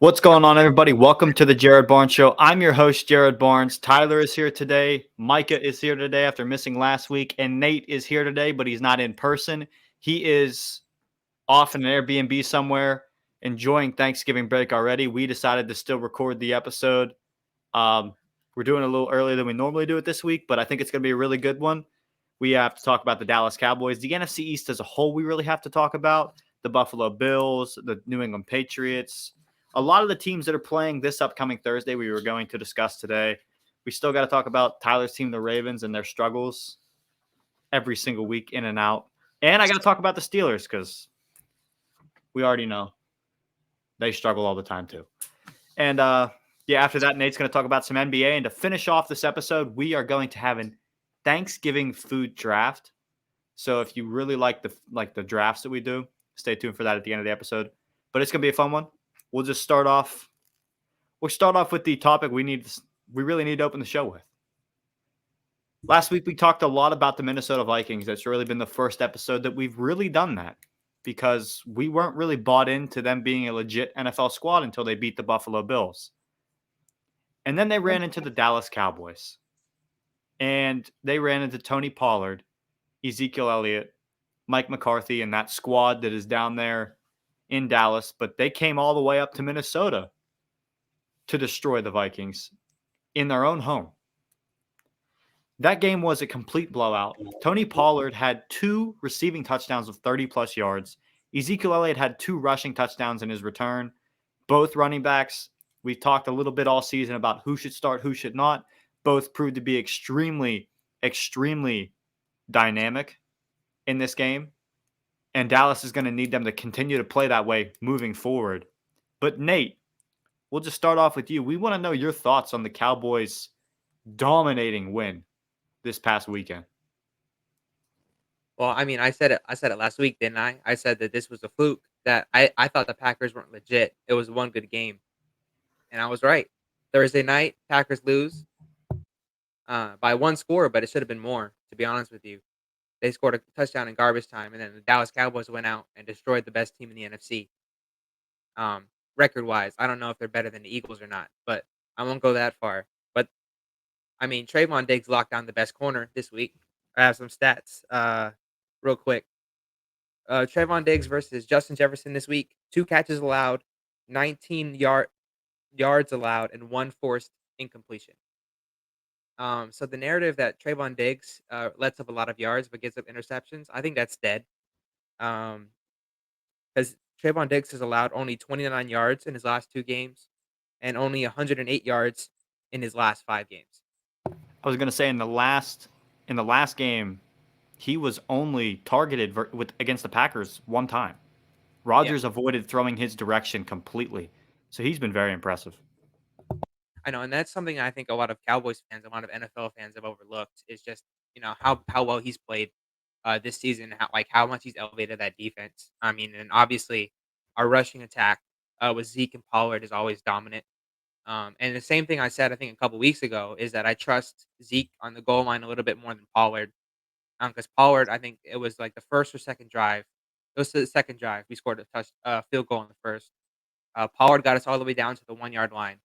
What's going on, everybody? Welcome to the Jared Barnes Show. I'm your host, Jared Barnes. Tyler is here today. Micah is here today after missing last week. And Nate is here today, but he's not in person. He is off in an Airbnb somewhere, enjoying Thanksgiving break already. We decided to still record the episode. Um, we're doing it a little earlier than we normally do it this week, but I think it's going to be a really good one. We have to talk about the Dallas Cowboys, the NFC East as a whole. We really have to talk about the Buffalo Bills, the New England Patriots, a lot of the teams that are playing this upcoming Thursday. We were going to discuss today. We still got to talk about Tyler's team, the Ravens, and their struggles every single week in and out. And I got to talk about the Steelers because we already know they struggle all the time too. And yeah, after that, Nate's going to talk about some NBA. And to finish off this episode, we are going to have a Thanksgiving food draft. So if you really like the drafts that we do, stay tuned for that at the end of the episode. But it's going to be a fun one. We'll just start off. We'll start off with the topic we really need to open the show with. Last week we talked a lot about the Minnesota Vikings. That's really been the first episode that we've really done that because we weren't really bought into them being a legit NFL squad until they beat the Buffalo Bills. And then they ran into the Dallas Cowboys. And they ran into Tony Pollard, Ezekiel Elliott, Mike McCarthy, and that squad that is down there in Dallas. But they came all the way up to Minnesota to destroy the Vikings in their own home. That game was a complete blowout. Tony Pollard had 2 receiving touchdowns of 30-plus yards. Ezekiel Elliott had 2 rushing touchdowns in his return. Both running backs, we've talked a little bit all season about who should start, who should not. Both proved to be extremely, extremely dynamic in this game. And Dallas is going to need them to continue to play that way moving forward. But Nate, we'll just start off with you. We want to know your thoughts on the Cowboys' dominating win this past weekend. Well, I mean, I said it last week, didn't I? I said that this was a fluke, that I thought the Packers weren't legit. It was one good game, and I was right. Thursday night, Packers lose by 1 score, but it should have been more, to be honest with you. They scored a touchdown in garbage time, and then the Dallas Cowboys went out and destroyed the best team in the NFC. Record-wise, I don't know if they're better than the Eagles or not, but I won't go that far. But, I mean, Trayvon Diggs locked down the best corner this week. I have some stats real quick. Trayvon Diggs versus Justin Jefferson this week. 2 catches allowed, 19 yards allowed, and 1 forced incompletion. So the narrative that Trayvon Diggs lets up a lot of yards but gives up interceptions, I think that's dead. Because Trayvon Diggs has allowed only 29 yards in his last 2 games and only 108 yards in his last 5 games. I was going to say in the last game, he was only targeted against the Packers one time. Yeah, Rodgers avoided throwing his direction completely. So he's been very impressive. I know, and that's something I think a lot of Cowboys fans, a lot of NFL fans have overlooked is just how well he's played this season, how much he's elevated that defense. I mean, and obviously our rushing attack with Zeke and Pollard is always dominant. And the same thing I said I think a couple weeks ago is that I trust Zeke on the goal line a little bit more than Pollard. Because Pollard, I think it was like the first or second drive. It was the second drive. We scored a field goal in the first. Pollard got us all the way down to the 1 yard line.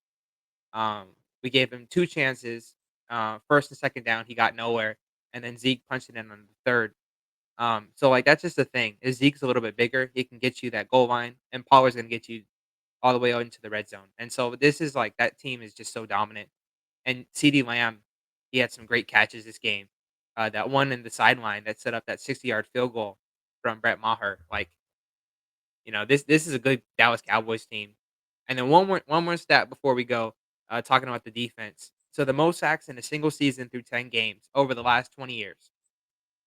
We gave him 2 chances, first and second down. He got nowhere, and then Zeke punched it in on the third. So like that's just the thing. Is Zeke's a little bit bigger? He can get you that goal line, and Pollard's gonna get you all the way out into the red zone. And so this is like that team is just so dominant. And CD Lamb, he had some great catches this game. That one in the sideline that set up that 60-yard field goal from Brett Maher. Like, this is a good Dallas Cowboys team. And then one more stat before we go, talking about the defense. So the most sacks in a single season through 10 games over the last 20 years.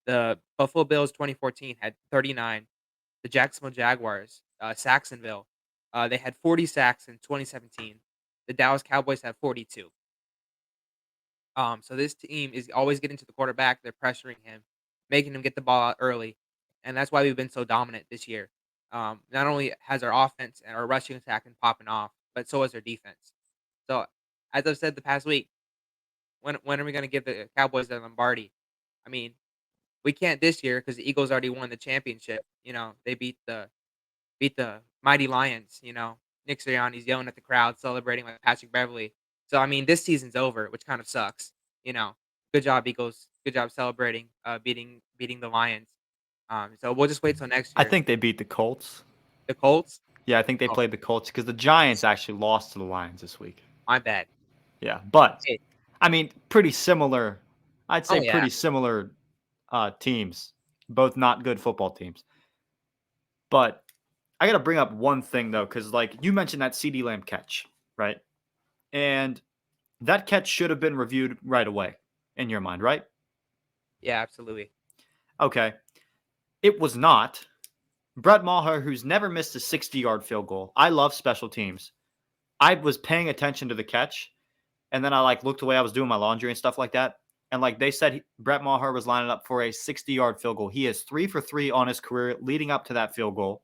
The Buffalo Bills 2014 had 39. The Jacksonville Jaguars, Saxonville, they had 40 sacks in 2017. The Dallas Cowboys had 42. So this team is always getting to the quarterback. They're pressuring him, making him get the ball out early, and that's why we've been so dominant this year. Not only has our offense and our rushing attack been popping off, but so has our defense. So, as I've said the past week, when are we going to give the Cowboys the Lombardi? I mean, we can't this year because the Eagles already won the championship. They beat the mighty Lions. Nick Sirianni's yelling at the crowd, celebrating like Patrick Beverly. So I mean, this season's over, which kind of sucks. You know, good job Eagles. Good job celebrating, beating the Lions. So we'll just wait till next I year. think they beat the Colts. The Colts. Yeah, I think they Oh, played the Colts because the Giants actually lost to the Lions this week. my bad. Yeah, but Hey, I mean, pretty similar. I'd say oh yeah. pretty similar teams. Both not good football teams. But I got to bring up one thing though, because like you mentioned that CD Lamb catch, right? And that catch should have been reviewed right away in your mind, right? Yeah, absolutely. Okay. It was not. Brett Maher, who's never missed a 60-yard field goal. I love special teams. I was paying attention to the catch, and then I like looked away. I was doing my laundry and stuff like that. And like they said, Brett Maher was lining up for a 60-yard field goal. He is 3 for 3 on his career leading up to that field goal.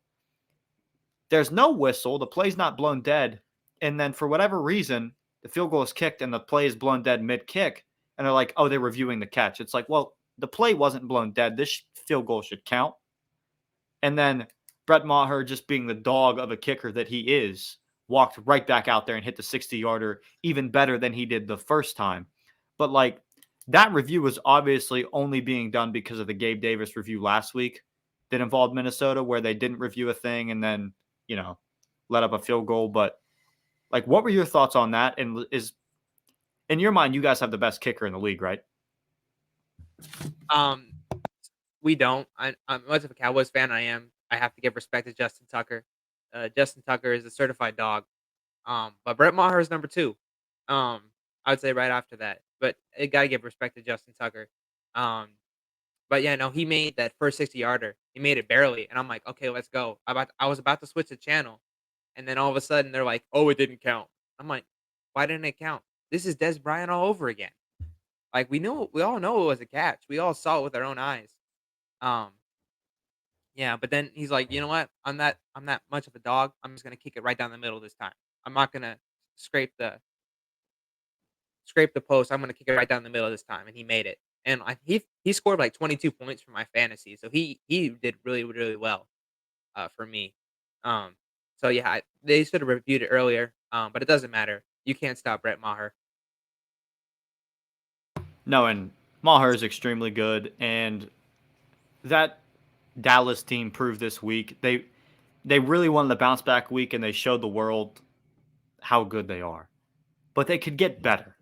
There's no whistle. The play's not blown dead. And then for whatever reason, the field goal is kicked and the play is blown dead mid-kick. And they're like, oh, they're reviewing the catch. It's like, well, the play wasn't blown dead. This field goal should count. And then Brett Maher, just being the dog of a kicker that he is, walked right back out there and hit the 60-yarder even better than he did the first time. But like that review was obviously only being done because of the Gabe Davis review last week that involved Minnesota, where they didn't review a thing and then, let up a field goal. But like, what were your thoughts on that? And is in your mind, you guys have the best kicker in the league, right? Um, we don't. I'm much of a Cowboys fan. I am. I have to give respect to Justin Tucker. Justin Tucker is a certified dog. But Brett Maher is number two. Um, I would say right after that. But I gotta give respect to Justin Tucker. Um, but yeah, no, he made that first 60-yarder. He made it barely, and I'm like, okay, let's go. I was about to switch the channel, and then all of a sudden they're like, oh, it didn't count. I'm like, why didn't it count? This is Des Bryant all over again. Like we all know it was a catch. We all saw it with our own eyes. Um, yeah, but then he's like, "You know what? I'm that much of a dog. I'm just gonna kick it right down the middle this time. I'm not gonna scrape the scrape the post. I'm gonna kick it right down the middle this time." And he made it. And he scored like 22 points for my fantasy. So he did really really well for me. Um so yeah, they should have reviewed it earlier. But it doesn't matter. You can't stop Brett Maher. No, and Maher is extremely good. And that Dallas team proved this week they really wanted the bounce back week and they showed the world how good they are. But they could get better.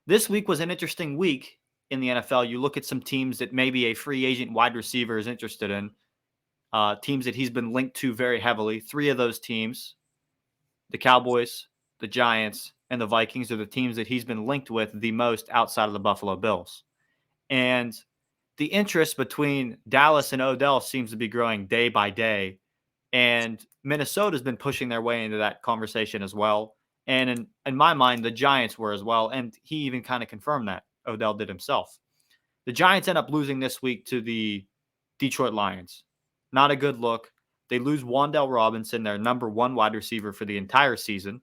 This week was an interesting week in the NFL. You look at some teams that maybe a free agent wide receiver is interested in, teams that he's been linked to very heavily. Three of those teams, the Cowboys, the Giants, and the Vikings, are the teams that he's been linked with the most outside of the Buffalo Bills. And the interest between Dallas and Odell seems to be growing day by day. And Minnesota's been pushing their way into that conversation as well. And in my mind, the Giants were as well. And he even kind of confirmed that. Odell did himself. The Giants end up losing this week to the Detroit Lions. Not a good look. They lose Wandell Robinson, their number one wide receiver for the entire season.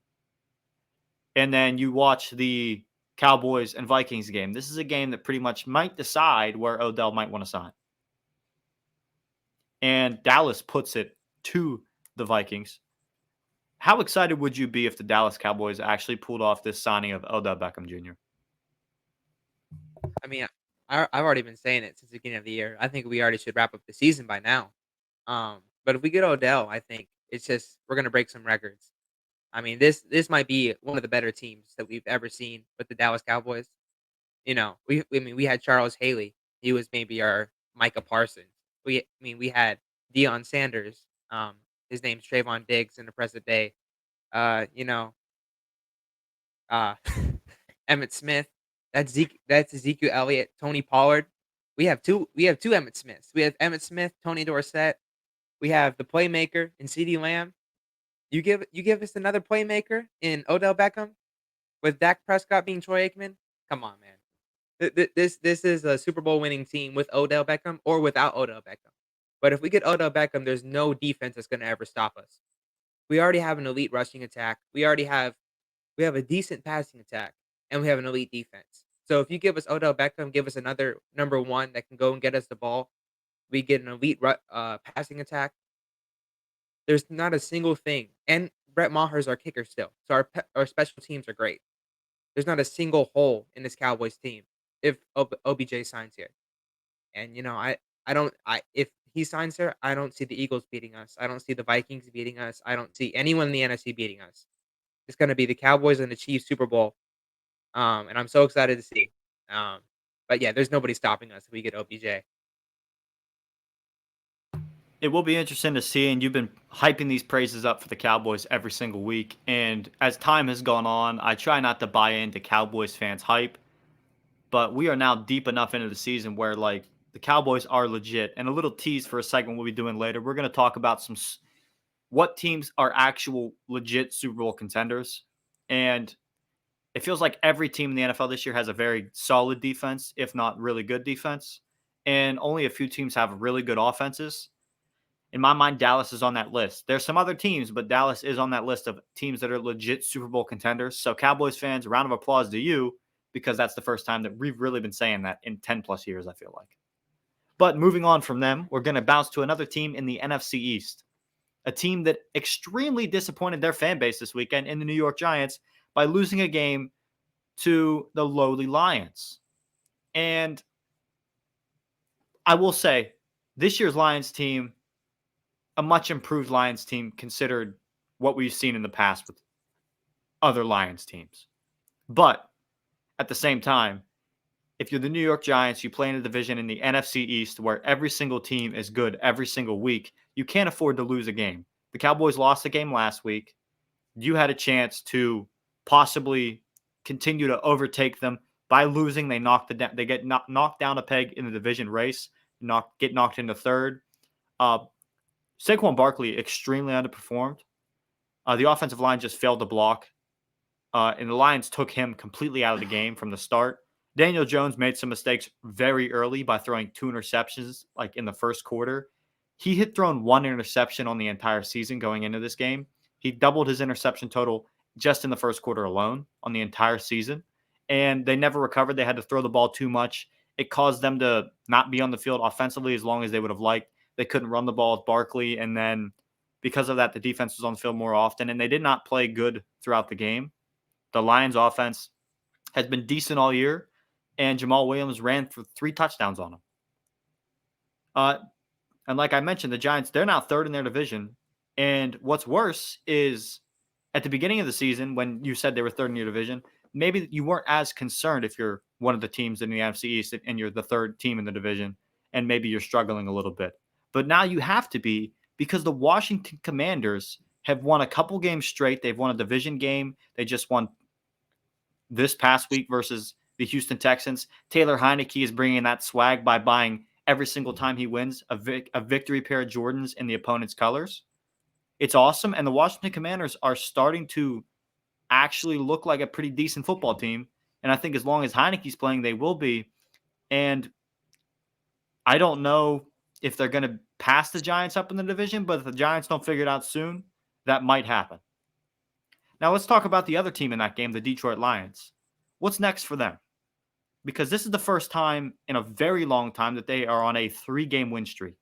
And then you watch the Cowboys and Vikings game. This is a game that pretty much might decide where Odell might want to sign. And Dallas puts it to the Vikings. How excited would you be if the Dallas Cowboys actually pulled off this signing of Odell Beckham Jr.? I mean, I've already been saying it since the beginning of the year. I think we already should wrap up the season by now. But if we get Odell, I think it's just we're gonna break some records. I mean, this might be one of the better teams that we've ever seen with the Dallas Cowboys. You know, we had Charles Haley. He was maybe our Micah Parsons. We had Deion Sanders. His name's Trayvon Diggs in the present day. You know, uh, Emmett Smith. That's Ezekiel Elliott, Tony Pollard. We have two Emmett Smiths. We have Emmett Smith, Tony Dorsett. We have the playmaker in CeeDee Lamb. You give us another playmaker in Odell Beckham with Dak Prescott being Troy Aikman. Come on, man. This is a Super Bowl winning team with Odell Beckham or without Odell Beckham. But if we get Odell Beckham, there's no defense that's going to ever stop us. We already have an elite rushing attack. We have a decent passing attack, and we have an elite defense. So if you give us Odell Beckham, give us another number one that can go and get us the ball. We get an elite passing attack. There's not a single thing, and Brett Maher's our kicker still, so our special teams are great. There's not a single hole in this Cowboys team if OBJ signs here. And, I don't I if he signs here, I don't see the Eagles beating us. I don't see the Vikings beating us. I don't see anyone in the NFC beating us. It's gonna be the Cowboys and the Chiefs Super Bowl, and I'm so excited to see. Um, but yeah, there's nobody stopping us if we get OBJ. It will be interesting to see, and you've been hyping these praises up for the Cowboys every single week. And as time has gone on, I try not to buy into Cowboys fans' hype, but we are now deep enough into the season where like the Cowboys are legit. And a little tease for a segment we'll be doing later. We're going to talk about what teams are actual legit Super Bowl contenders, and it feels like every team in the NFL this year has a very solid defense, if not really good defense, and only a few teams have really good offenses. In my mind, Dallas is on that list. There's some other teams, but Dallas is on that list of teams that are legit Super Bowl contenders. So, Cowboys fans, a round of applause to you because that's the first time that we've really been saying that in 10 plus years, I feel like. But moving on from them, we're going to bounce to another team in the NFC East, a team that extremely disappointed their fan base this weekend in the New York Giants by losing a game to the lowly Lions. And I will say, this year's Lions team, a much improved Lions team considered what we've seen in the past with other Lions teams. But at the same time, if you're the New York Giants, you play in a division in the NFC East where every single team is good every single week, you can't afford to lose a game. The Cowboys lost a game last week. You had a chance to possibly continue to overtake them by losing. They get knocked down a peg in the division race, get knocked into third. Uh, Saquon Barkley extremely underperformed. The offensive line just failed to block, and the Lions took him completely out of the game from the start. Daniel Jones made some mistakes very early by throwing 2 interceptions, like in the first quarter. He had thrown 1 interception on the entire season going into this game. He doubled his interception total just in the first quarter alone on the entire season, and they never recovered. They had to throw the ball too much. It caused them to not be on the field offensively as long as they would have liked. They couldn't run the ball with Barkley, and then because of that, the defense was on the field more often, and they did not play good throughout the game. The Lions offense has been decent all year, and Jamal Williams ran for 3 touchdowns on him. And like I mentioned, the Giants, they're now third in their division. And what's worse is at the beginning of the season, when you said they were third in your division, maybe you weren't as concerned if you're one of the teams in the NFC East and you're the third team in the division, and maybe you're struggling a little bit. But now you have to be because the Washington Commanders have won a couple games straight. They've won a division game. They just won this past week versus the Houston Texans. Taylor Heineke is bringing that swag by buying every single time he wins a victory pair of Jordans in the opponent's colors. It's awesome. And the Washington Commanders are starting to actually look like a pretty decent football team. And I think as long as Heineke's playing, they will be. And I don't know if they're going to pass the Giants up in the division, but if the Giants don't figure it out soon, that might happen. Now let's talk about the other team in that game, the Detroit Lions. What's next for them? Because this is the first time in a very long time that they are on a 3-game win streak.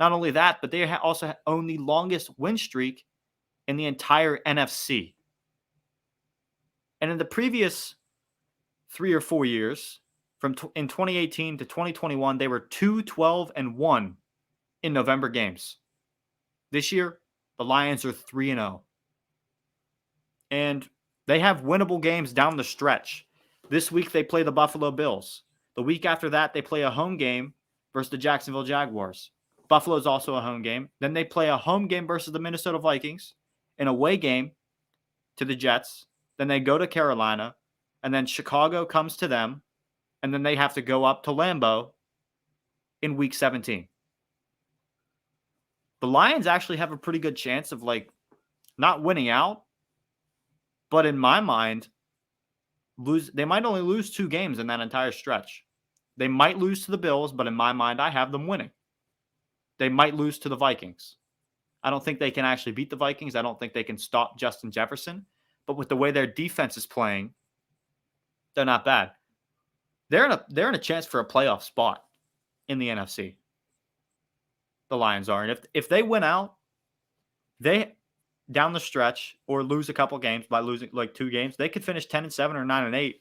Not only that, but they also own the longest win streak in the entire NFC. And in the previous 3 or 4 years, in 2018 to 2021, they were 2-12-1 in November games. This year, the Lions are 3-0. And they have winnable games down the stretch. This week, they play the Buffalo Bills. The week after that, they play a home game versus the Jacksonville Jaguars. Buffalo is also a home game. Then they play a home game versus the Minnesota Vikings, an away game to the Jets. Then they go to Carolina, and then Chicago comes to them, and then they have to go up to Lambeau in week 17. The Lions actually have a pretty good chance of not winning out, but in my mind, they might only lose 2 games in that entire stretch. They might lose to the Bills, but in my mind, I have them winning. They might lose to the Vikings. I don't think they can actually beat the Vikings. I don't think they can stop Justin Jefferson. But with the way their defense is playing, they're not bad. They're in a chance for a playoff spot in the NFC. The Lions are. And if they win out, they down the stretch or lose a couple games by losing like 2 games, they could finish 10-7 or 9-8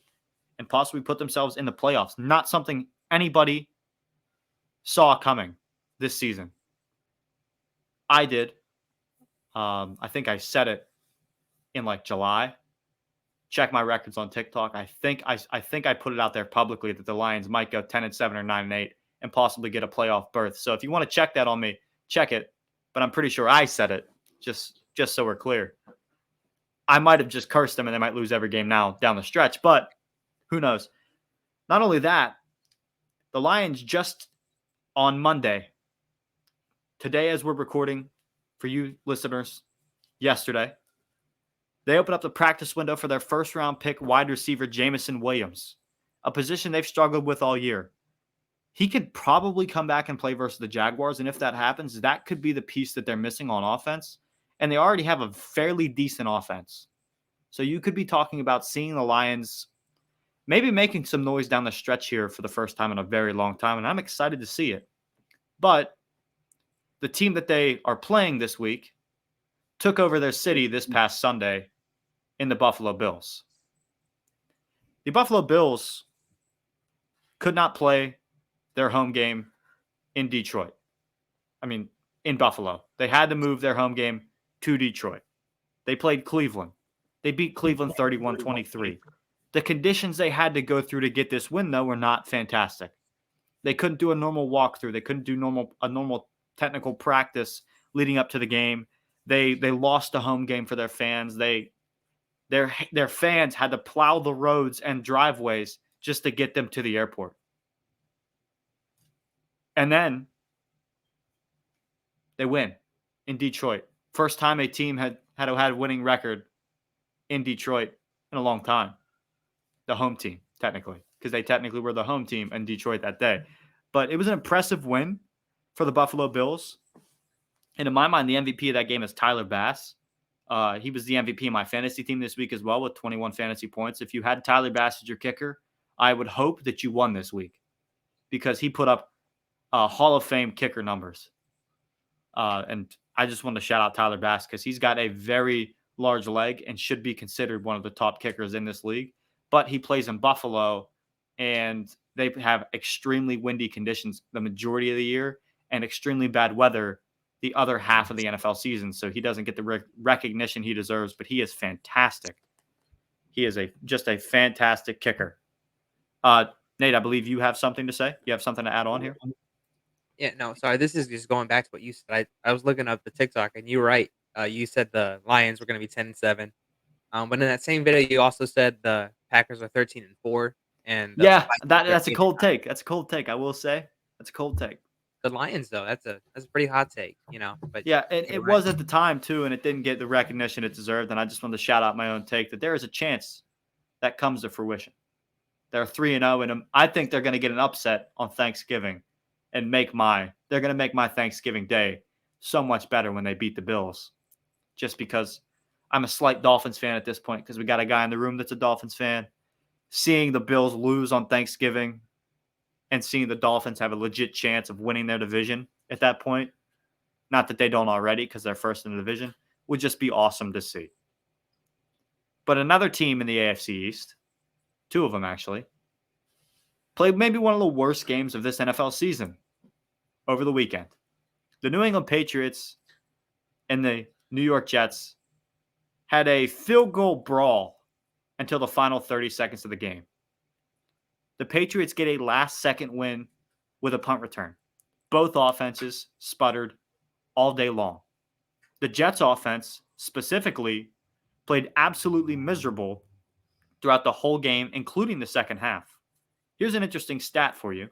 and possibly put themselves in the playoffs. Not something anybody saw coming this season. I did. I think I said it in like July. Check my records on TikTok. I think I put it out there publicly that the Lions might go 10-7 or 9-8 and possibly get a playoff berth. So if you want to check that on me, check it. But I'm pretty sure I said it. Just so we're clear. I might have just cursed them and they might lose every game now down the stretch, but who knows? Not only that, the Lions just on Monday, today as we're recording for you listeners, yesterday, they opened up the practice window for their first round pick wide receiver Jamison Williams, a position they've struggled with all year. He could probably come back and play versus the Jaguars, and if that happens, that could be the piece that they're missing on offense, and they already have a fairly decent offense. So you could be talking about seeing the Lions maybe making some noise down the stretch here for the first time in a very long time, and I'm excited to see it. But the team that they are playing this week took over their city this past Sunday in the Buffalo Bills. The Buffalo Bills could not play their home game in Detroit. In Buffalo. They had to move their home game to Detroit. They played Cleveland. They beat Cleveland 31-23. The conditions they had to go through to get this win, though, were not fantastic. They couldn't do a normal walkthrough. They couldn't do a normal technical practice leading up to the game. They lost a home game for their fans. Their fans had to plow the roads and driveways just to get them to the airport. And then they win in Detroit. First time a team had a winning record in Detroit in a long time. The home team, technically, because they technically were the home team in Detroit that day. But it was an impressive win for the Buffalo Bills. And in my mind, the MVP of that game is Tyler Bass. He was the MVP of my fantasy team this week as well with 21 fantasy points. If you had Tyler Bass as your kicker, I would hope that you won this week because he put up Hall of Fame kicker numbers. And I just want to shout out Tyler Bass because he's got a very large leg and should be considered one of the top kickers in this league. But he plays in Buffalo, and they have extremely windy conditions the majority of the year and extremely bad weather the other half of the NFL season. So he doesn't get the recognition he deserves, but he is fantastic. He is just a fantastic kicker. Nate, I believe you have something to say. You have something to add on here? Yeah, no, sorry. This is just going back to what you said. I was looking up the TikTok, and you're right. You said the Lions were going to be 10-7. But in that same video, you also said the Packers are 13-4, and the Yeah, Vikings are that's a 8 cold take. That's a cold take. I will say that's a cold take. The Lions, though, that's a pretty hot take, But Yeah, and you're it right. was at the time too, and it didn't get the recognition it deserved. And I just wanted to shout out my own take that there is a chance that comes to fruition. They're 3-0, and I think they're going to get an upset on Thanksgiving, and they're going to make my Thanksgiving day so much better when they beat the Bills. Just because I'm a slight Dolphins fan at this point, because we got a guy in the room that's a Dolphins fan. Seeing the Bills lose on Thanksgiving and seeing the Dolphins have a legit chance of winning their division at that point, not that they don't already because they're first in the division, would just be awesome to see. But another team in the AFC East, two of them actually, played maybe one of the worst games of this NFL season over the weekend. The New England Patriots and the New York Jets had a field goal brawl until the final 30 seconds of the game. The Patriots get a last-second win with a punt return. Both offenses sputtered all day long. The Jets offense specifically played absolutely miserable throughout the whole game, including the second half. Here's an interesting stat for you.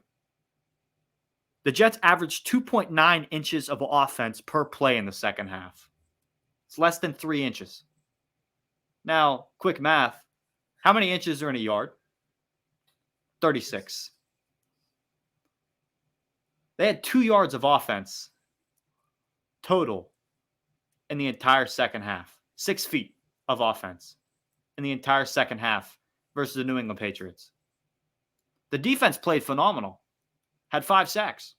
The Jets averaged 2.9 inches of offense per play in the second half. It's less than 3 inches. Now, quick math. How many inches are in a yard? 36. They had 2 yards of offense total in the entire second half. 6 feet of offense in the entire second half versus the New England Patriots. The defense played phenomenal. Had 5 sacks.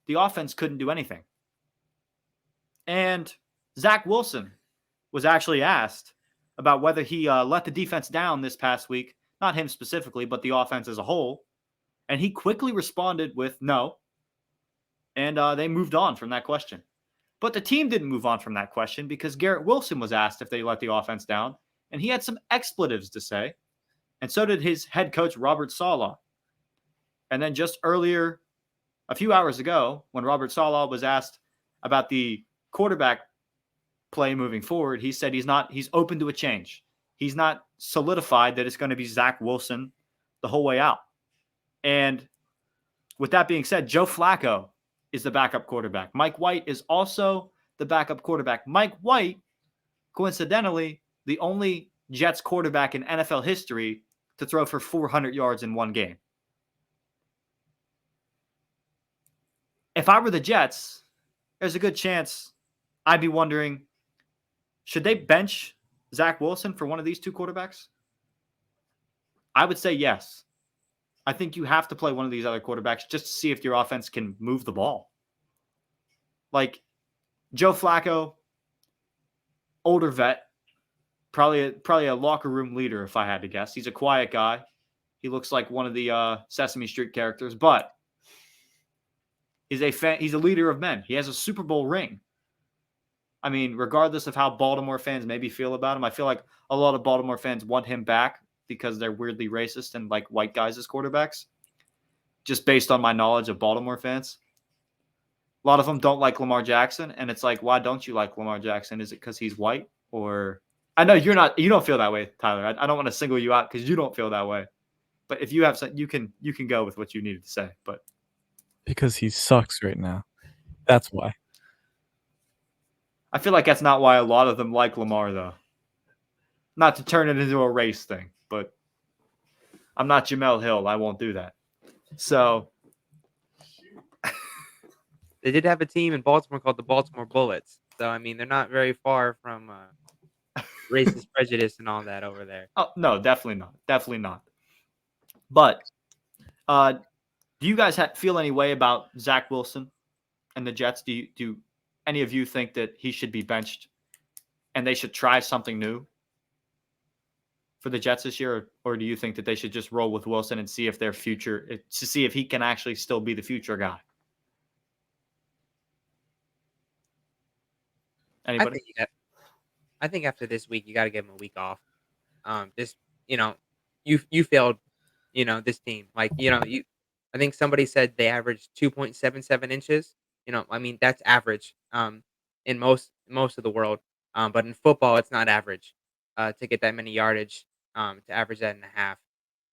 The offense couldn't do anything. And Zach Wilson was actually asked about whether he let the defense down this past week, not him specifically, but the offense as a whole. And he quickly responded with no. And they moved on from that question. But the team didn't move on from that question because Garrett Wilson was asked if they let the offense down, and he had some expletives to say. And so did his head coach, Robert Saleh. And then just earlier, a few hours ago, when Robert Saleh was asked about the quarterback play moving forward, he said he's open to a change. He's not solidified that it's going to be Zach Wilson the whole way out. And with that being said, Joe Flacco is the backup quarterback. Mike White is also the backup quarterback. Mike White, coincidentally, the only Jets quarterback in NFL history to throw for 400 yards in one game. If I were the Jets, there's a good chance I'd be wondering, should they bench Zach Wilson for one of these two quarterbacks? I would say yes. I think you have to play one of these other quarterbacks just to see if your offense can move the ball. Like Joe Flacco, older vet, probably a locker room leader if I had to guess. He's a quiet guy. He looks like one of the Sesame Street characters, but he's a leader of men. He has a Super Bowl ring. I mean, regardless of how Baltimore fans maybe feel about him, I feel like a lot of Baltimore fans want him back because they're weirdly racist and like white guys as quarterbacks. Just based on my knowledge of Baltimore fans. A lot of them don't like Lamar Jackson, and it's like, why don't you like Lamar Jackson? Is it because he's white? Or I know you don't feel that way, Tyler. I don't want to single you out because you don't feel that way. But if you have some, you can go with what you needed to say. But because he sucks right now. That's why. I feel like that's not why a lot of them like Lamar, though. Not to turn it into a race thing, but I'm not Jamel Hill. I won't do that. So They did have a team in Baltimore called the Baltimore Bullets. So, I mean, they're not very far from racist prejudice and all that over there. oh no, definitely not. Definitely not. But do you guys feel any way about Zach Wilson and the Jets? Do any of you think that he should be benched and they should try something new for the Jets this year, or do you think that they should just roll with Wilson and see if their future to see if he can actually still be the future guy? Anybody? I think after this week, you got to give him a week off. Just you failed, this team. Like I think somebody said they averaged 2.77 inches. I mean that's average. In most of the world. But in football, it's not average. To get that many yardage. To average that in a half.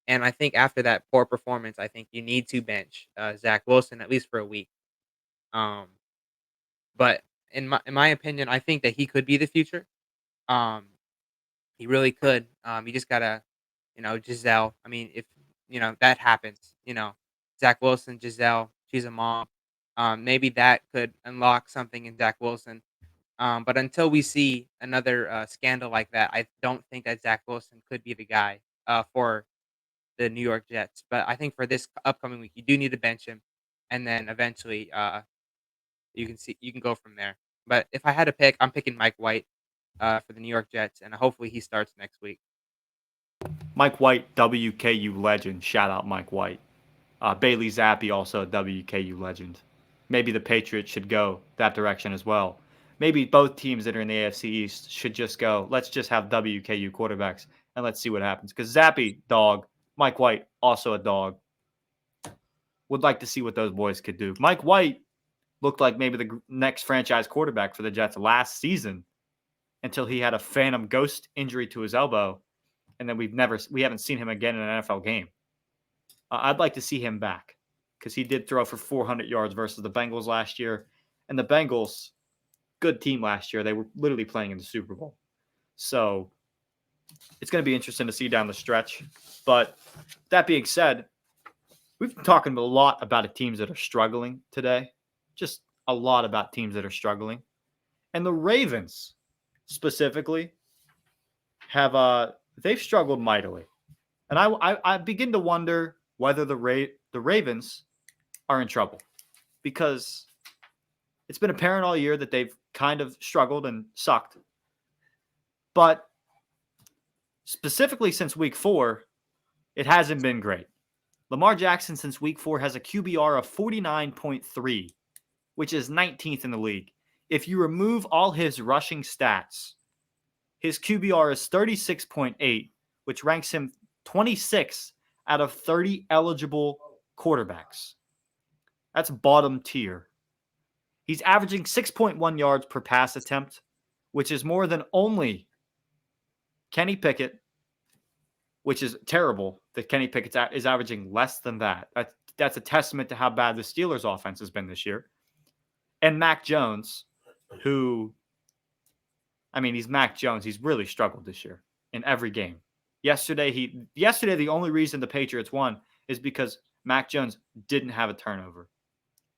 And I think after that poor performance, I think you need to bench Zach Wilson at least for a week. Um, but in my opinion, I think that he could be the future. Um, he really could. You just gotta, Giselle. I mean, if that happens, Zach Wilson, Giselle, she's a mom. Maybe that could unlock something in Zach Wilson. But until we see another scandal like that, I don't think that Zach Wilson could be the guy for the New York Jets. But I think for this upcoming week, you do need to bench him, and then eventually you can go from there. But if I had to pick, I'm picking Mike White for the New York Jets, and hopefully he starts next week. Mike White, WKU legend. Shout out Mike White. Bailey Zappi, also a WKU legend. Maybe the Patriots should go that direction as well. Maybe both teams that are in the AFC East should just go, let's just have WKU quarterbacks and let's see what happens. Because Zappi, dog. Mike White, also a dog. Would like to see what those boys could do. Mike White looked like maybe the next franchise quarterback for the Jets last season until he had a phantom ghost injury to his elbow. And then we haven't seen him again in an NFL game. I'd like to see him back because he did throw for 400 yards versus the Bengals last year. And the Bengals, good team last year. They were literally playing in the Super Bowl. So it's going to be interesting to see down the stretch. But that being said, we've been talking a lot about the teams that are struggling today. Just a lot about teams that are struggling. And the Ravens specifically they've struggled mightily. And I begin to wonder whether the Ravens are in trouble because it's been apparent all year that they've kind of struggled and sucked. But specifically since week 4, it hasn't been great. Lamar Jackson since week 4 has a QBR of 49.3, which is 19th in the league. If you remove all his rushing stats, his QBR is 36.8, which ranks him 26 out of 30 eligible quarterbacks. That's bottom tier. He's averaging 6.1 yards per pass attempt, which is more than only Kenny Pickett, which is terrible that Kenny Pickett is averaging less than that. That's a testament to how bad the Steelers' offense has been this year. And Mac Jones, who, I mean, he's Mac Jones. He's really struggled this year in every game. Yesterday, the only reason the Patriots won is because Mac Jones didn't have a turnover.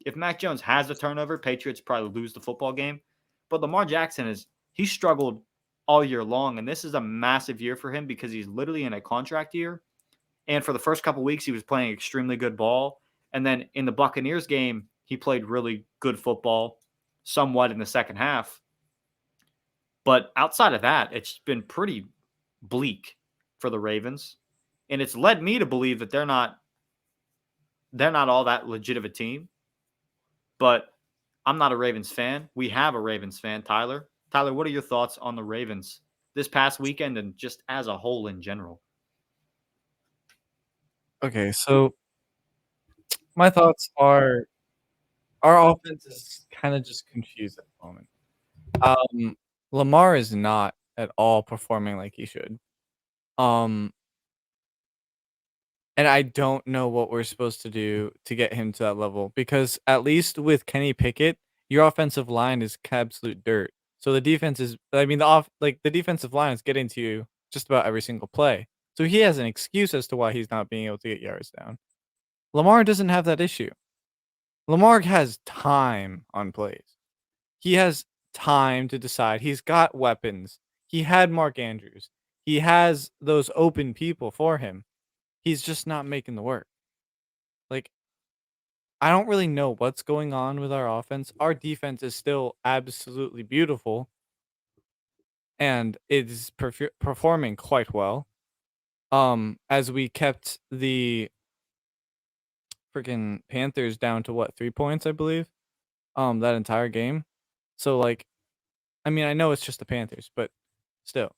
If Mac Jones has a turnover, Patriots probably lose the football game. But Lamar Jackson he's struggled all year long, and this is a massive year for him because he's literally in a contract year. And for the first couple weeks, he was playing extremely good ball. And then in the Buccaneers game, he played really good football, somewhat in the second half. But outside of that, it's been pretty bleak for the Ravens. And it's led me to believe that they're not all that legit of a team. But I'm not a Ravens fan. We have a Ravens fan, Tyler. Tyler, what are your thoughts on the Ravens this past weekend and just as a whole in general? Okay, so my thoughts are our offense is kind of just confused at the moment. Lamar is not at all performing like he should. Um, and I don't know what we're supposed to do to get him to that level because at least with Kenny Pickett, your offensive line is absolute dirt. So the defense is, I mean, the defensive line is getting to you just about every single play. So he has an excuse as to why he's not being able to get yards down. Lamar doesn't have that issue. Lamar has time on plays. He has time to decide. He's got weapons. He had Mark Andrews. He has those open people for him. He's just not making the work. Like, I don't really know what's going on with our offense. Our defense is still absolutely beautiful and it is performing quite well. As we kept the freaking Panthers down to what, 3 points, I believe, that entire game. So, like, I mean, I know it's just the Panthers, but still,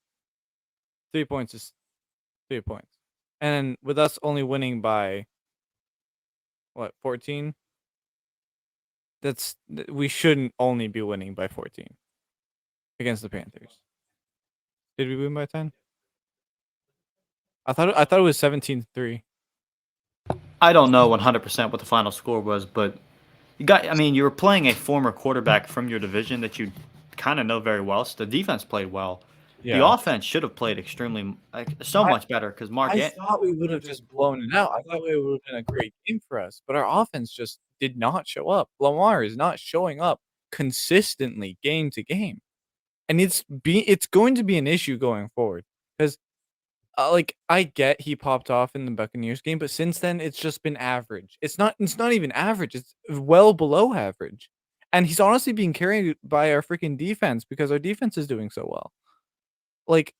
3 points is 3 points. And with us only winning by what, 14? We shouldn't only be winning by 14 against the Panthers. Did we win by 10? I thought it was 17-3. I don't know 100% what the final score was, but you were playing a former quarterback from your division that you kind of know very well. So the defense played well. The Yeah. offense should have played extremely much better because I thought we would have just blown it out. I thought it would have been a great game for us, but our offense just did not show up. Lamar is not showing up consistently game to game. And it's going to be an issue going forward because like, I get he popped off in the Buccaneers game, but since then it's just been average. It's not even average. It's well below average. And he's honestly being carried by our freaking defense because our defense is doing so well. Like,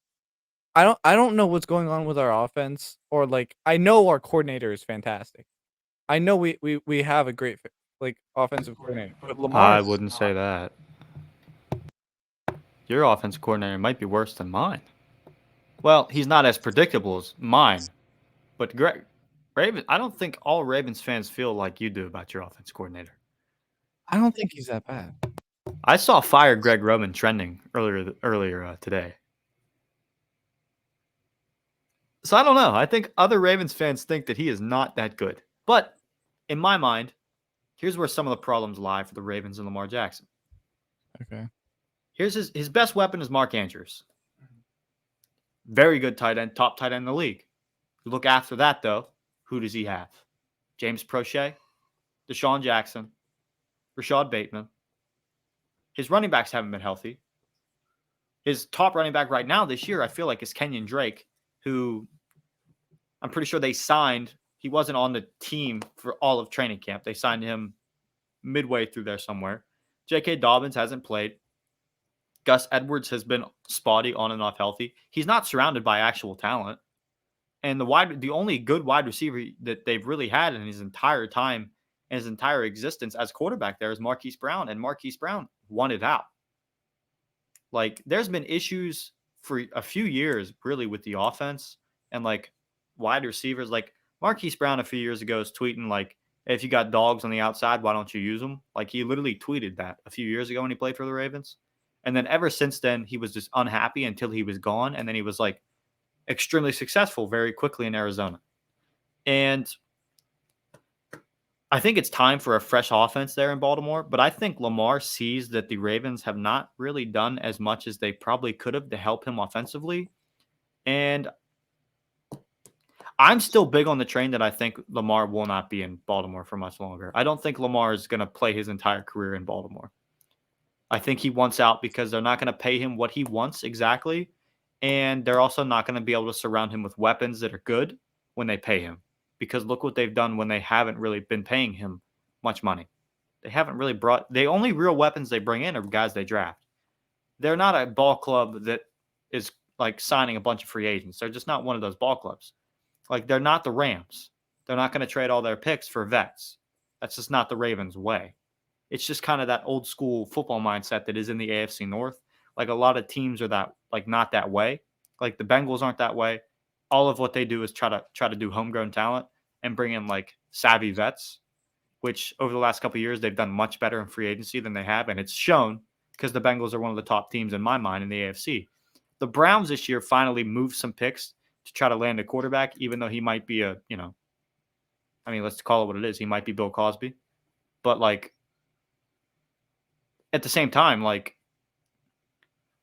I don't know what's going on with our offense, or like, I know our coordinator is fantastic. I know we have a great offensive coordinator, but Lamar I is wouldn't say that. Your offensive coordinator might be worse than mine. Well, he's not as predictable as mine, but I don't think all Ravens fans feel like you do about your offense coordinator. I don't think he's that bad. I saw fire Greg Roman trending earlier today. So I don't know. I think other Ravens fans think that he is not that good. But in my mind, here's where some of the problems lie for the Ravens and Lamar Jackson. Okay. Here's his best weapon is Mark Andrews. Very good tight end, top tight end in the league. You look after that, though, who does he have? James Prochet, Deshaun Jackson, Rashad Bateman. His running backs haven't been healthy. His top running back right now this year, I feel like, is Kenyon Drake, who I'm pretty sure they signed. He wasn't on the team for all of training camp. They signed him midway through there somewhere. J.K. Dobbins hasn't played. Gus Edwards has been spotty on and off healthy. He's not surrounded by actual talent. And the only good wide receiver that they've really had in his entire time, in his entire existence as quarterback there is Marquise Brown, and Marquise Brown won it out. Like there's been issues for a few years really with the offense and like wide receivers. Like Marquise Brown a few years ago was tweeting like, if you got dogs on the outside, why don't you use them? Like he literally tweeted that a few years ago when he played for the Ravens. And then ever since then, he was just unhappy until he was gone. And then he was like extremely successful very quickly in Arizona. And I think it's time for a fresh offense there in Baltimore, but I think Lamar sees that the Ravens have not really done as much as they probably could have to help him offensively. And I'm still big on the train that I think Lamar will not be in Baltimore for much longer. I don't think Lamar is going to play his entire career in Baltimore. I think he wants out because they're not going to pay him what he wants exactly. And they're also not going to be able to surround him with weapons that are good when they pay him. Because look what they've done when they haven't really been paying him much money. They haven't really the only real weapons they bring in are guys they draft. They're not a ball club that is like signing a bunch of free agents. They're just not one of those ball clubs. Like they're not the Rams. They're not going to trade all their picks for vets. That's just not the Ravens' way. It's just kind of that old school football mindset that is in the AFC North. Like a lot of teams are that like not that way. Like the Bengals aren't that way. All of what they do is try to do homegrown talent and bring in like savvy vets, which over the last couple of years they've done much better in free agency than they have, and it's shown because the Bengals are one of the top teams in my mind in the AFC. The Browns this year finally moved some picks to try to land a quarterback, even though he might be let's call it what it is. He might be Bill Cosby, but like at the same time, like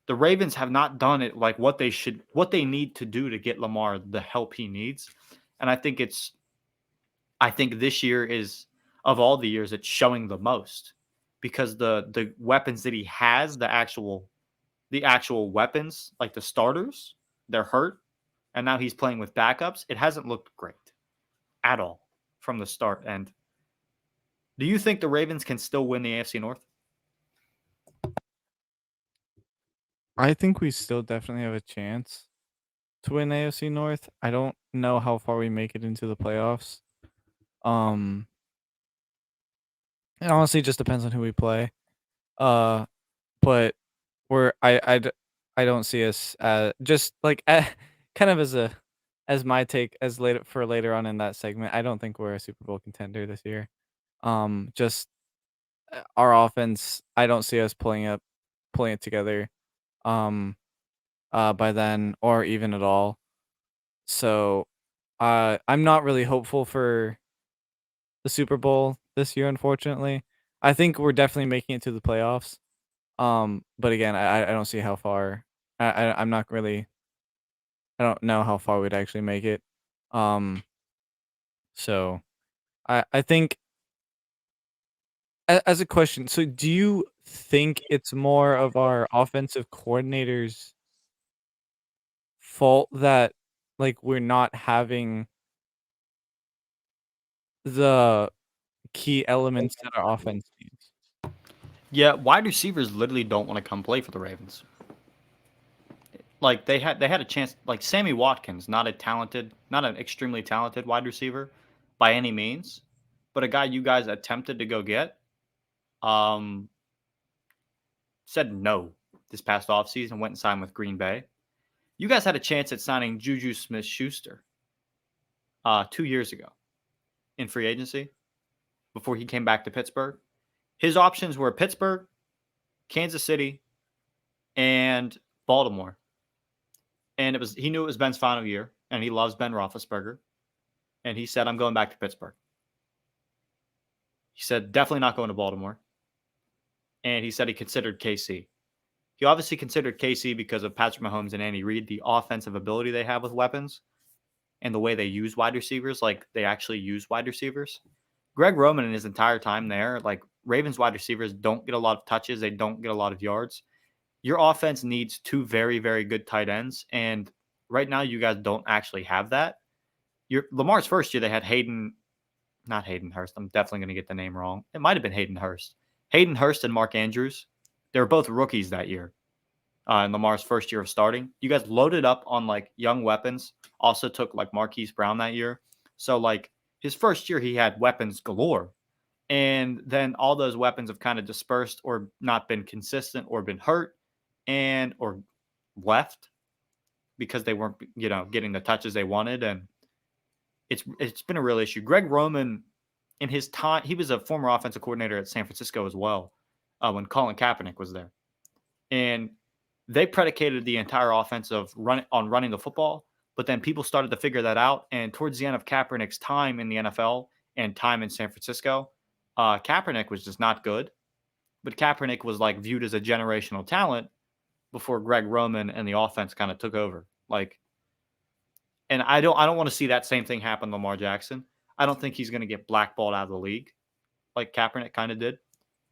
the Ravens have not done it like what they need to do to get Lamar the help he needs. And I think this year is of all the years it's showing the most because the weapons that he has, the actual weapons, like the starters, they're hurt. And now he's playing with backups. It hasn't looked great at all from the start. And do you think the Ravens can still win the AFC North? I think we still definitely have a chance to win AFC North. I don't know how far we make it into the playoffs. Um, it honestly just depends on who we play. But we're I don't see us just like kind of as my take as later on in that segment. I don't think we're a Super Bowl contender this year. Just our offense. I don't see us pulling it together. Um, by then or even at all. So, I'm not really hopeful for the Super Bowl this year, unfortunately. I think we're definitely making it to the playoffs. But again, I don't see how far. I'm not really. I don't know how far we'd actually make it. Um, so I think as a question. So do you think it's more of our offensive coordinators' fault that like we're not having the key elements that our offense needs? Yeah, wide receivers literally don't want to come play for the Ravens. Like they had a chance. Like Sammy Watkins, not an extremely talented wide receiver by any means, but a guy you guys attempted to go get. Um, said no this past offseason, went and signed with Green Bay. You guys had a chance at signing Juju Smith-Schuster 2 years ago in free agency before he came back to Pittsburgh. His options were Pittsburgh, Kansas City, and Baltimore. And he knew it was Ben's final year, and he loves Ben Roethlisberger. And he said, "I'm going back to Pittsburgh." He said, "Definitely not going to Baltimore." And he said he considered KC. He obviously considered KC because of Patrick Mahomes and Andy Reid, the offensive ability they have with weapons and the way they use wide receivers, like they actually use wide receivers. Greg Roman in his entire time there, like Ravens wide receivers don't get a lot of touches. They don't get a lot of yards. Your offense needs two very, very good tight ends. And right now, you guys don't actually have that. Lamar's first year, they had not Hayden Hurst. I'm definitely going to get the name wrong. It might have been Hayden Hurst. Hayden Hurst and Mark Andrews. They were both rookies that year. in Lamar's first year of starting. You guys loaded up on like young weapons. Also took like Marquise Brown that year. So like his first year, he had weapons galore. And then all those weapons have kind of dispersed or not been consistent or been hurt and or left because they weren't, getting the touches they wanted. And it's been a real issue. Greg Roman, in his time, he was a former offensive coordinator at San Francisco as well when Colin Kaepernick was there. And they predicated the entire offense on running the football, but then people started to figure that out. And towards the end of Kaepernick's time in the NFL and time in San Francisco, Kaepernick was just not good. But Kaepernick was like viewed as a generational talent before Greg Roman and the offense kind of took over. And I don't want to see that same thing happen to Lamar Jackson. I don't think he's going to get blackballed out of the league like Kaepernick kind of did,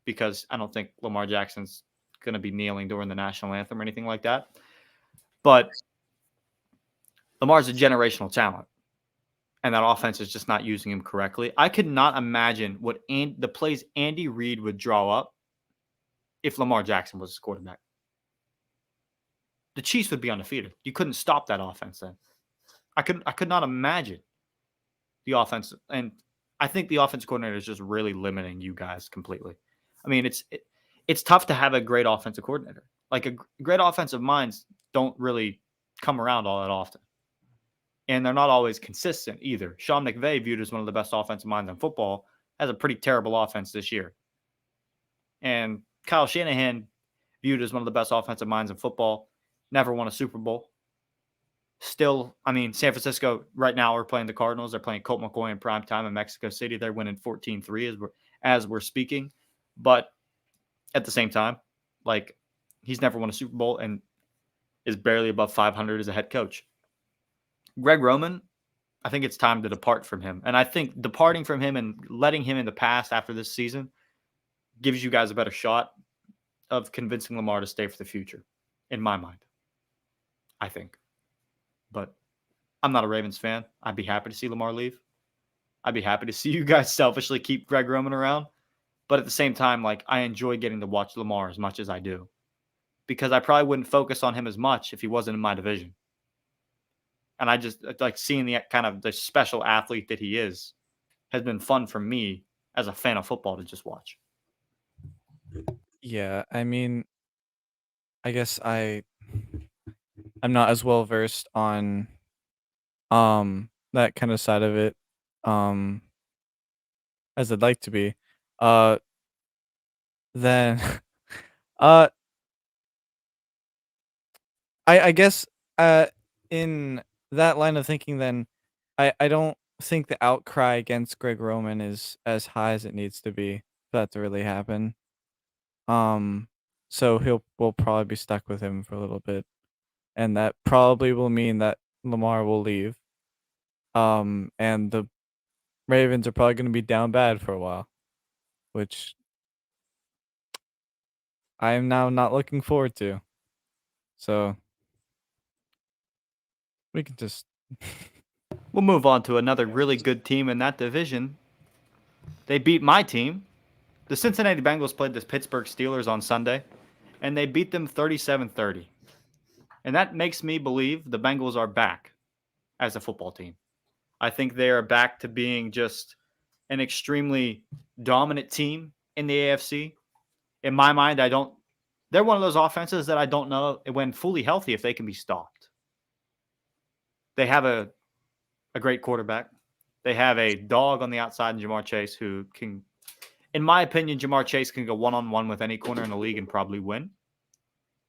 because I don't think Lamar Jackson's going to be kneeling during the national anthem or anything like that. But Lamar's a generational talent, and that offense is just not using him correctly. I could not imagine what the plays Andy Reid would draw up if Lamar Jackson was his quarterback. The Chiefs would be undefeated. You couldn't stop that offense then. I could not imagine the offense, and I think the offense coordinator is just really limiting you guys completely. I mean, it's tough to have a great offensive coordinator. Like great offensive minds don't really come around all that often, and they're not always consistent either. Sean McVay, viewed as one of the best offensive minds in football, has a pretty terrible offense this year, and Kyle Shanahan, viewed as one of the best offensive minds in football, never won a Super Bowl. Still, I mean, San Francisco right now are playing the Cardinals. They're playing Colt McCoy in prime time in Mexico City. They're winning 14-3 as we're speaking. But at the same time, like, he's never won a Super Bowl and is barely above 500 as a head coach. Greg Roman, I think it's time to depart from him. And I think departing from him and letting him in the past after this season gives you guys a better shot of convincing Lamar to stay for the future, in my mind, I think. But I'm not a Ravens fan. I'd be happy to see Lamar leave. I'd be happy to see you guys selfishly keep Greg Roman around. But at the same time, like, I enjoy getting to watch Lamar as much as I do, because I probably wouldn't focus on him as much if he wasn't in my division. And I just like seeing the kind of the special athlete that he is has been fun for me as a fan of football to just watch. Yeah, I mean, I guess I'm not as well versed on that kind of side of it um as I'd like to be. Uh then uh I guess in that line of thinking, then I don't think the outcry against Greg Roman is as high as it needs to be for that to really happen. Um so we'll probably be stuck with him for a little bit, and that probably will mean that Lamar will leave. And the Ravens are probably going to be down bad for a while, which I am now not looking forward to. So we can just We'll move on to another really good team in that division. They beat my team. The Cincinnati Bengals played the Pittsburgh Steelers on Sunday, and they beat them 37-30. And that makes me believe the Bengals are back as a football team. I think they are back to being just an extremely dominant team in the AFC. In my mind, they're one of those offenses that I don't know when fully healthy if they can be stopped. They have a great quarterback. They have a dog on the outside in Jamar Chase who can, in my opinion, Jamar Chase can go one-on-one with any corner in the league and probably win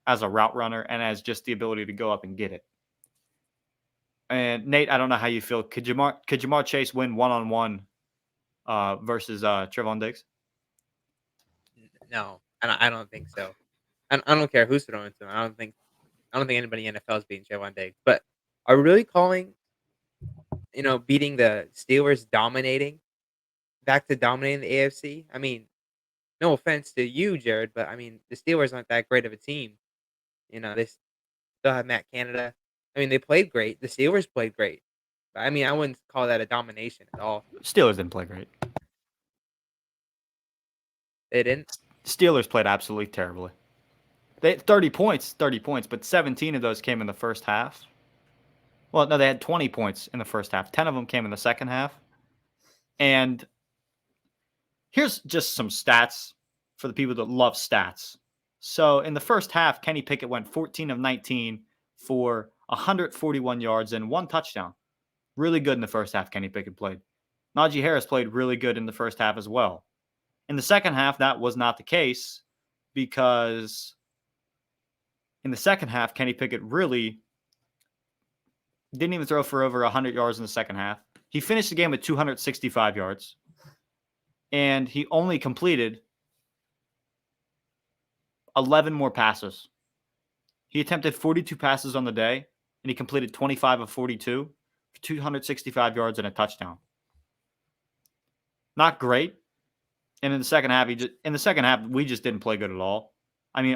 as a route runner and as just the ability to go up and get it. And Nate, I don't know how you feel. Could Jamar Chase win one-on-one versus Trevon Diggs? No, I don't think so. I don't care who's throwing to him. I don't think anybody in the NFL is beating Javon Diggs. But are we really calling, beating the Steelers back to dominating the AFC? I mean, no offense to you, Jared, but I mean the Steelers aren't that great of a team. They still have Matt Canada. I mean, they played great. The Steelers played great. But I mean, I wouldn't call that a domination at all. Steelers didn't play great. They didn't. Steelers played absolutely terribly. They had 30 points, but 17 of those came in the first half. Well, no, they had 20 points in the first half. 10 of them came in the second half. And here's just some stats for the people that love stats. So in the first half, Kenny Pickett went 14 of 19 for 141 yards and 1 touchdown. Really good in the first half, Kenny Pickett played. Najee Harris played really good in the first half as well. In the second half, that was not the case because in the second half, Kenny Pickett really didn't even throw for over 100 yards in the second half. He finished the game with 265 yards, and he only completed 11 more passes. He attempted 42 passes on the day, and he completed 25 of 42 for 265 yards and a touchdown. Not great. And in the second half, we just didn't play good at all. I mean,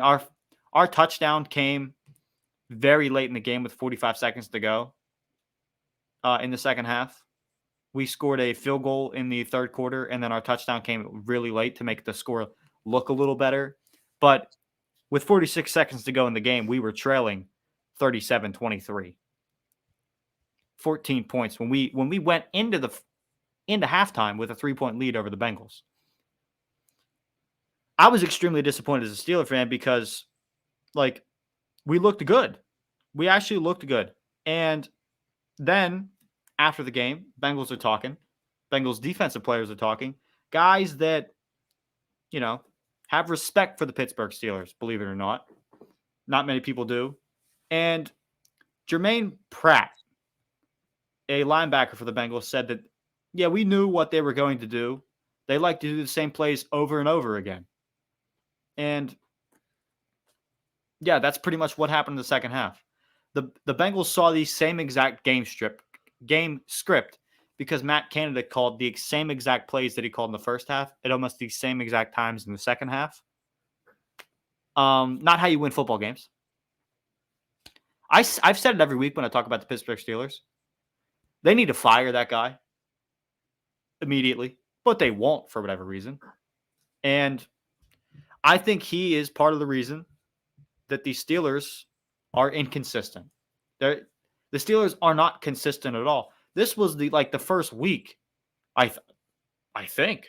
our touchdown came very late in the game with 45 seconds to go. In the second half, we scored a field goal in the third quarter, and then our touchdown came really late to make the score look a little better. But with 46 seconds to go in the game, we were trailing 37-23. 14 points when we went into halftime with a 3-point lead over the Bengals. I was extremely disappointed as a Steeler fan because, like, we looked good. We actually looked good. And then, after the game, Bengals are talking. Bengals defensive players are talking. Guys that, have respect for the Pittsburgh Steelers, believe it or not. Not many people do. And Jermaine Pratt, a linebacker for the Bengals, said that, yeah, we knew what they were going to do. They like to do the same plays over and over again. And yeah, that's pretty much what happened in the second half. The Bengals saw the same exact game script because Matt Canada called the same exact plays that he called in the first half at almost the same exact times in the second half. Not how you win football games. I've said it every week when I talk about the Pittsburgh Steelers. They need to fire that guy immediately, but they won't for whatever reason. And I think he is part of the reason that the Steelers are inconsistent. The Steelers are not consistent at all. This was the first week, I think,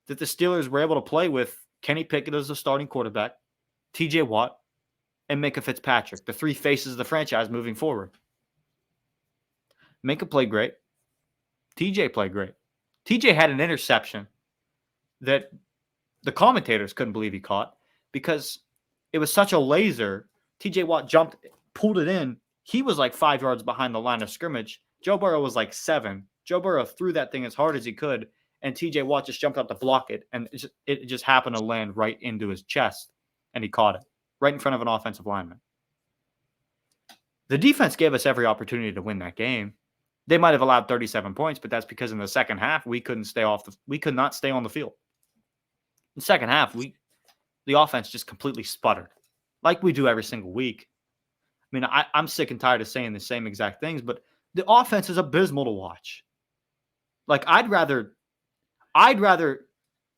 that the Steelers were able to play with Kenny Pickett as the starting quarterback, TJ Watt, and Minkah Fitzpatrick, the 3 faces of the franchise moving forward. Minkah played great. TJ played great. TJ had an interception that the commentators couldn't believe he caught because it was such a laser. TJ Watt jumped, pulled it in. He was like 5 yards behind the line of scrimmage. Joe Burrow was like 7. Joe Burrow threw that thing as hard as he could, and TJ Watt just jumped out to block it, and it just happened to land right into his chest, and he caught it right in front of an offensive lineman. The defense gave us every opportunity to win that game. They might have allowed 37 points, but that's because in the second half we could not stay on the field. In the second half, the offense just completely sputtered, like we do every single week. I mean, I'm sick and tired of saying the same exact things, but the offense is abysmal to watch. Like, I'd rather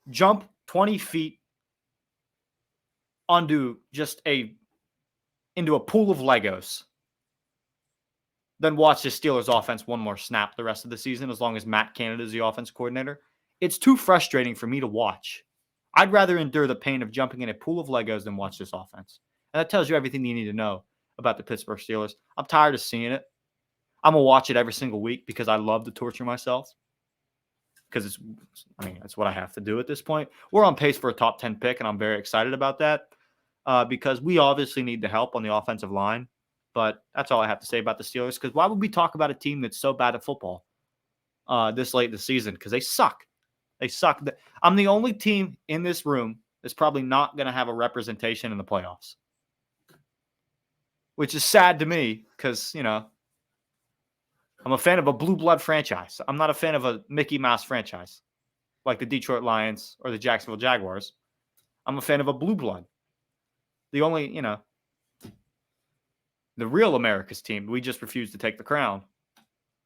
jump 20 feet into a pool of Legos than watch the Steelers offense one more snap the rest of the season as long as Matt Canada is the offense coordinator. It's too frustrating for me to watch. I'd rather endure the pain of jumping in a pool of Legos than watch this offense. And that tells you everything you need to know about the Pittsburgh Steelers. I'm tired of seeing it. I'm going to watch it every single week because I love to torture myself. Because that's what I have to do at this point. We're on pace for a top 10 pick, and I'm very excited about that because we obviously need the help on the offensive line. But that's all I have to say about the Steelers, because why would we talk about a team that's so bad at football this late in the season? Because they suck. They suck. I'm the only team in this room that's probably not going to have a representation in the playoffs, which is sad to me because, I'm a fan of a blue blood franchise. I'm not a fan of a Mickey Mouse franchise like the Detroit Lions or the Jacksonville Jaguars. I'm a fan of a blue blood. The only, the real America's team. We just refuse to take the crown.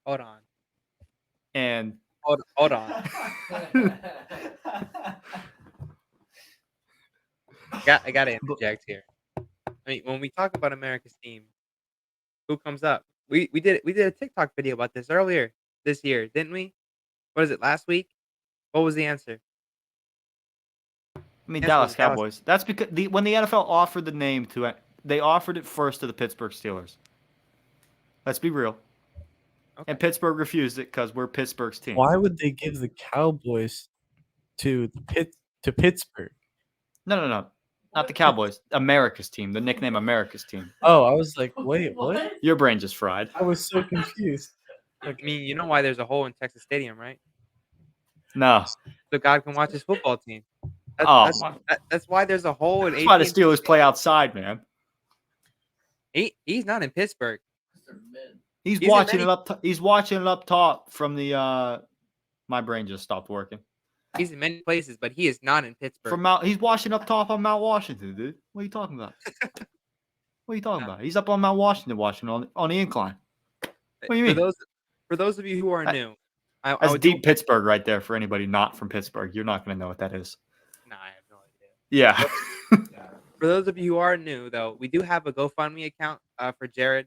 Hold on. And hold on. I got to interject here. I mean, when we talk about America's team, who comes up? We did a TikTok video about this earlier this year, didn't we? What is it, last week? What was the answer? I mean, The answer was Dallas the Dallas. Cowboys. That's because when the NFL offered the name to it, they offered it first to the Pittsburgh Steelers. Let's be real. Okay. And Pittsburgh refused it because we're Pittsburgh's team. Why would they give the Cowboys to Pittsburgh? No. Not the Cowboys. America's team. The nickname America's team. Oh, I was like, wait, what? Your brain just fried. I was so confused. I mean, you know why there's a hole in Texas Stadium, right? No. So God can watch his football team. That's Oh, that's that's why there's a hole in that's why the AT&T. Steelers play outside, man. He's not in Pittsburgh. He's in watching many- it up. He's watching it up top from the. My brain just stopped working. He's in many places, but he is not in Pittsburgh. From Mount. He's watching up top on Mount Washington, dude. What are you talking about? What are you talking about? He's up on Mount Washington, watching on the incline. What do you mean? For those of you who are new, I That's would deep Pittsburgh right there for anybody not from Pittsburgh. You're not going to know what that is. Nah, I have no idea. Yeah. For those of you who are new, though, we do have a GoFundMe account for Jared.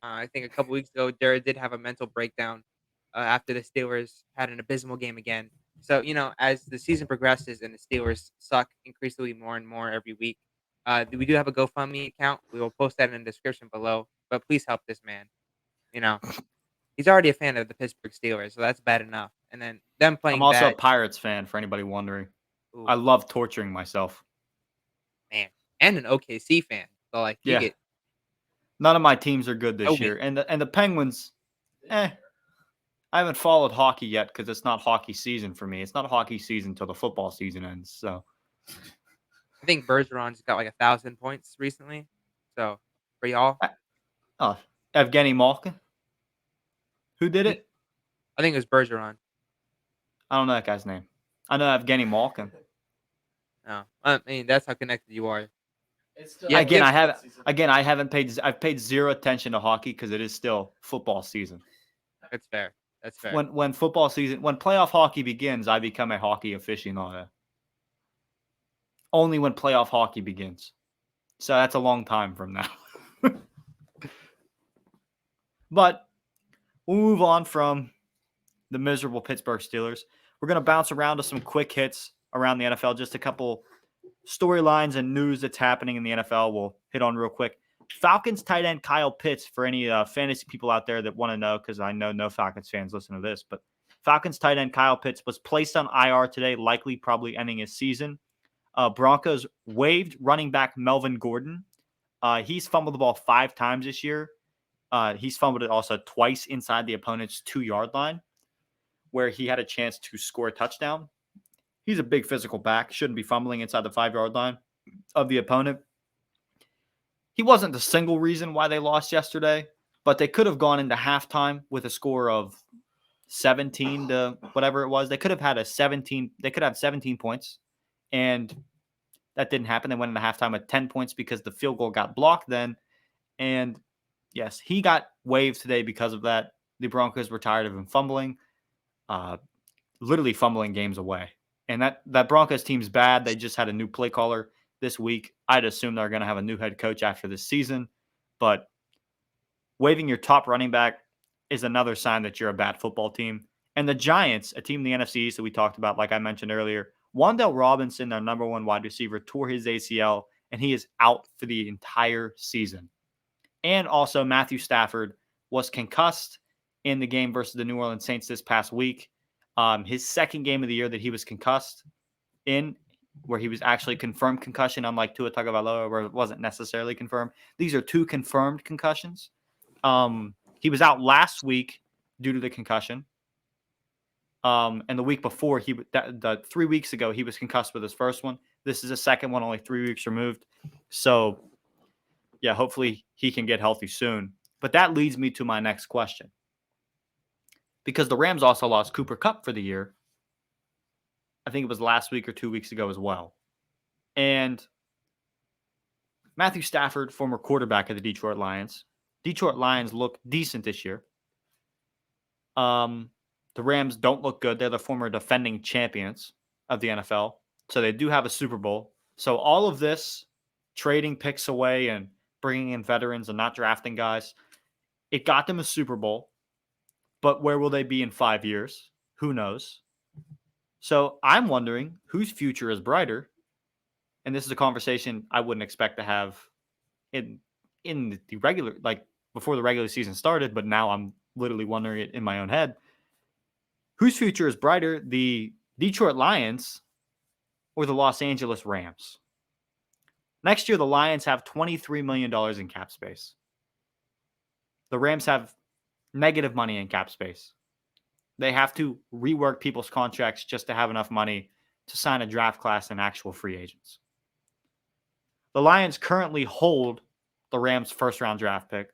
I think a couple weeks ago, Jared did have a mental breakdown after the Steelers had an abysmal game again. So, as the season progresses and the Steelers suck increasingly more and more every week, we do have a GoFundMe account. We will post that in the description below. But please help this man. He's already a fan of the Pittsburgh Steelers, so that's bad enough. And then them playing I'm also a bad, Pirates fan, for anybody wondering. ooh, I love torturing myself. man, and an OKC fan. So like, you Yeah. get None of my teams are good this Okay. year, and the Penguins. I haven't followed hockey yet because it's not hockey season for me. It's not hockey season until the football season ends. So I think Bergeron's got like 1,000 points recently. So for y'all, Evgeny Malkin. Who did it? I think it was Bergeron. I don't know that guy's name. I know Evgeny Malkin. No, I mean that's how connected you are. Yeah, I haven't paid. I've paid zero attention to hockey because it is still football season. That's fair. That's fair. When football season, when playoff hockey begins, I become a hockey aficionado. Only when playoff hockey begins. So that's a long time from now. But we'll move on from the miserable Pittsburgh Steelers. We're going to bounce around to some quick hits around the NFL. Just a couple storylines and news that's happening in the NFL we'll hit on real quick. Falcons tight end Kyle Pitts, for any fantasy people out there that want to know, because I know no Falcons fans listen to this, but Falcons tight end Kyle Pitts was placed on IR today, likely probably ending his season. Broncos waived running back Melvin Gordon. He's fumbled the ball 5 times this year. He's fumbled it also twice inside the opponent's 2-yard line, where he had a chance to score a touchdown. He's a big physical back. Shouldn't be fumbling inside the 5-yard line of the opponent. He wasn't the single reason why they lost yesterday, but they could have gone into halftime with a score of 17 to whatever it was. They could have had 17 points, and that didn't happen. They went into halftime with 10 points because the field goal got blocked then. And yes, he got waived today because of that. The Broncos were tired of him fumbling, literally fumbling games away. And that Broncos team's bad. They just had a new play caller this week. I'd assume they're going to have a new head coach after this season. But waiving your top running back is another sign that you're a bad football team. And the Giants, a team in the NFC East that we talked about, like I mentioned earlier, Wan'Dale Robinson, their number one wide receiver, tore his ACL, and he is out for the entire season. And also Matthew Stafford was concussed in the game versus the New Orleans Saints this past week. His second game of the year that he was concussed in, where he was actually confirmed concussion, unlike Tua Tagovailoa, where it wasn't necessarily confirmed. These are 2 confirmed concussions. He was out last week due to the concussion. And the week before, 3 weeks ago, he was concussed with his first one. This is a second one, only 3 weeks removed. So, yeah, hopefully he can get healthy soon. But that leads me to my next question. Because the Rams also lost Cooper Kupp for the year. I think it was last week or 2 weeks ago as well. And Matthew Stafford, former quarterback of the Detroit Lions. Detroit Lions look decent this year. The Rams don't look good. They're the former defending champions of the NFL. So they do have a Super Bowl. So all of this, trading picks away and bringing in veterans and not drafting guys. It got them a Super Bowl, but where will they be in 5 years? Who knows? So I'm wondering whose future is brighter. And this is a conversation I wouldn't expect to have in the regular, like before the regular season started, but now I'm literally wondering it in my own head. Whose future is brighter, the Detroit Lions or the Los Angeles Rams? Next year, the Lions have $23 million in cap space. The Rams have negative money in cap space. They have to rework people's contracts just to have enough money to sign a draft class and actual free agents. The Lions currently hold the Rams' first round draft pick,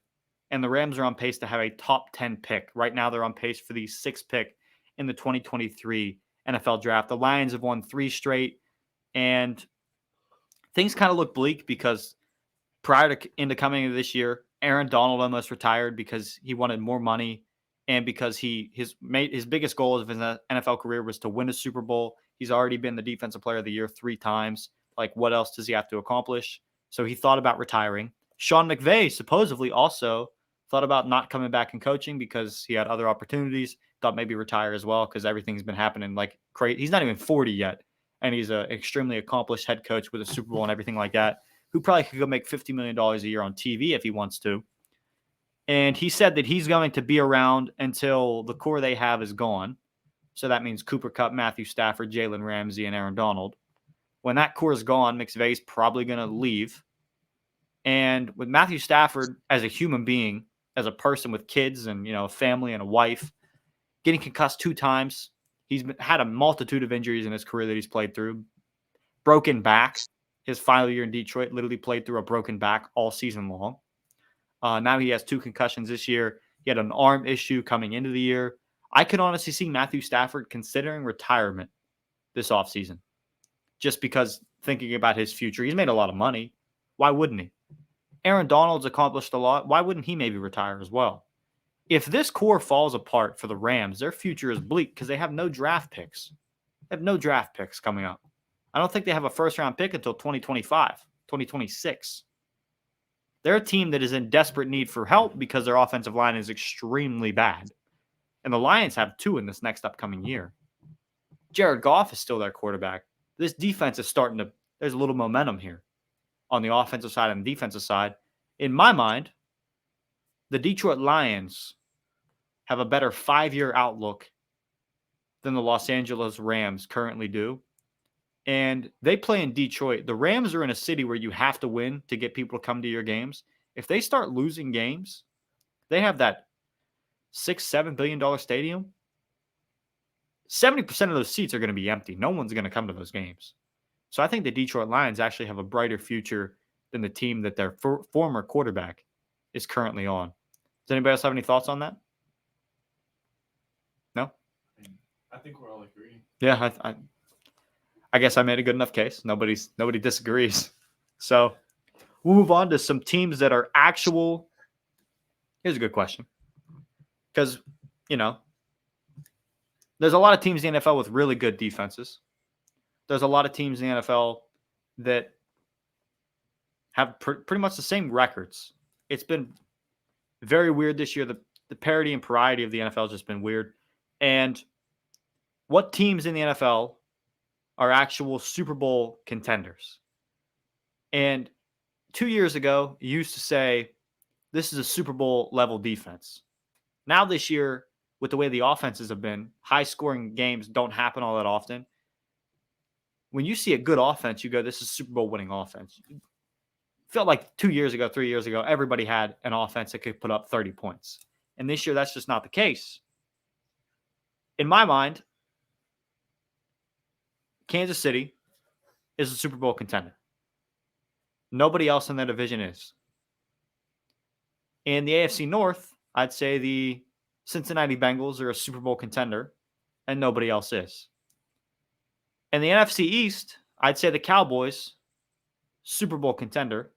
and the Rams are on pace to have a top 10 pick. Right now, they're on pace for the 6th pick in the 2023 NFL draft. The Lions have won 3 straight, and things kind of look bleak because prior to into coming into this year, Aaron Donald almost retired because he wanted more money and because his biggest goal of his NFL career was to win a Super Bowl. He's already been the Defensive Player of the Year 3 times. Like, what else does he have to accomplish? So he thought about retiring. Sean McVay supposedly also thought about not coming back and coaching because he had other opportunities. Thought maybe retire as well because everything's been happening like crazy. He's not even 40 yet, and he's an extremely accomplished head coach with a Super Bowl and everything like that, who probably could go make $50 million a year on TV if he wants to. And he said that he's going to be around until the core they have is gone. So that means Cooper Kupp, Matthew Stafford, Jalen Ramsey, and Aaron Donald. When that core is gone, McVay's probably going to leave. And with Matthew Stafford as a human being, as a person with kids and, a family and a wife, getting concussed 2 times, he's had a multitude of injuries in his career that he's played through. Broken back. His final year in Detroit, literally played through a broken back all season long. Now he has 2 concussions this year. He had an arm issue coming into the year. I could honestly see Matthew Stafford considering retirement this offseason just because thinking about his future. He's made a lot of money. Why wouldn't he? Aaron Donald's accomplished a lot. Why wouldn't he maybe retire as well? If this core falls apart for the Rams, their future is bleak because they have no draft picks. They have no draft picks coming up. I don't think they have a first-round pick until 2025, 2026. They're a team that is in desperate need for help because their offensive line is extremely bad. And the Lions have 2 in this next upcoming year. Jared Goff is still their quarterback. This defense is starting to – there's a little momentum here on the offensive side and the defensive side. In my mind, the Detroit Lions have a better 5-year outlook than the Los Angeles Rams currently do. And they play in Detroit. The Rams are in a city where you have to win to get people to come to your games. If they start losing games, they have that $6-7 billion stadium. 70% of those seats are going to be empty. No one's going to come to those games. So I think the Detroit Lions actually have a brighter future than the team that their former quarterback is currently on. Does anybody else have any thoughts on that? No? I think we're all agreeing. Yeah, I guess I made a good enough case. Nobody disagrees. So we'll move on to some teams that are actual. Here's a good question. Because, there's a lot of teams in the NFL with really good defenses. There's a lot of teams in the NFL that have pretty much the same records. It's been very weird this year. The parity and variety of the NFL has just been weird. And what teams in the NFL are actual Super Bowl contenders? And 2 years ago, you used to say, this is a Super Bowl level defense. Now this year, with the way the offenses have been, high-scoring games don't happen all that often. When you see a good offense, you go, this is Super Bowl winning offense. It felt like 2 years ago, 3 years ago, everybody had an offense that could put up 30 points. And this year, that's just not the case. In my mind, Kansas City is a Super Bowl contender. Nobody else in that division is. In the AFC North, I'd say the Cincinnati Bengals are a Super Bowl contender, and nobody else is. In the NFC East, I'd say the Cowboys, Super Bowl contender.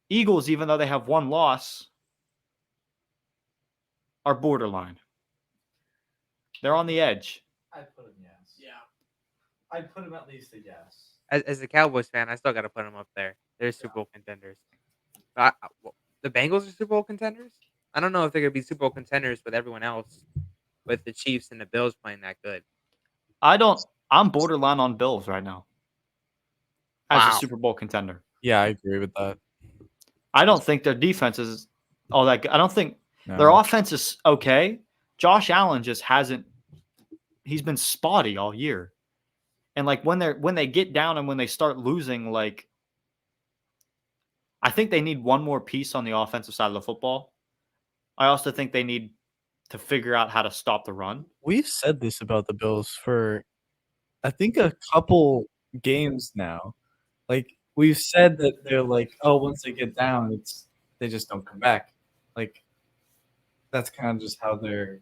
Eagles, even though they have 1 loss, are borderline. They're on the edge. I'd put him yes. Yeah. I'd put him at least a yes. as a Cowboys fan, I still got to put them up there. They're Super Bowl contenders. The Bengals are Super Bowl contenders. I don't know if they're gonna be Super Bowl contenders with everyone else, with the Chiefs and the Bills playing that good. I'm borderline on Bills right now as a Wow. Super Bowl contender. Yeah, I agree with that. I don't think their defense is all that good. I don't think their No. offense is okay. Josh Allen just hasn't. He's been spotty all year, and like when they get down and when they start losing, like I think they need one more piece on the offensive side of the football. I also think they need to figure out how to stop the run. We've said this about the Bills for, I think, a couple games now. Like, we've said that they're like, oh, once they get down, they just don't come back. Like, that's kind of just how their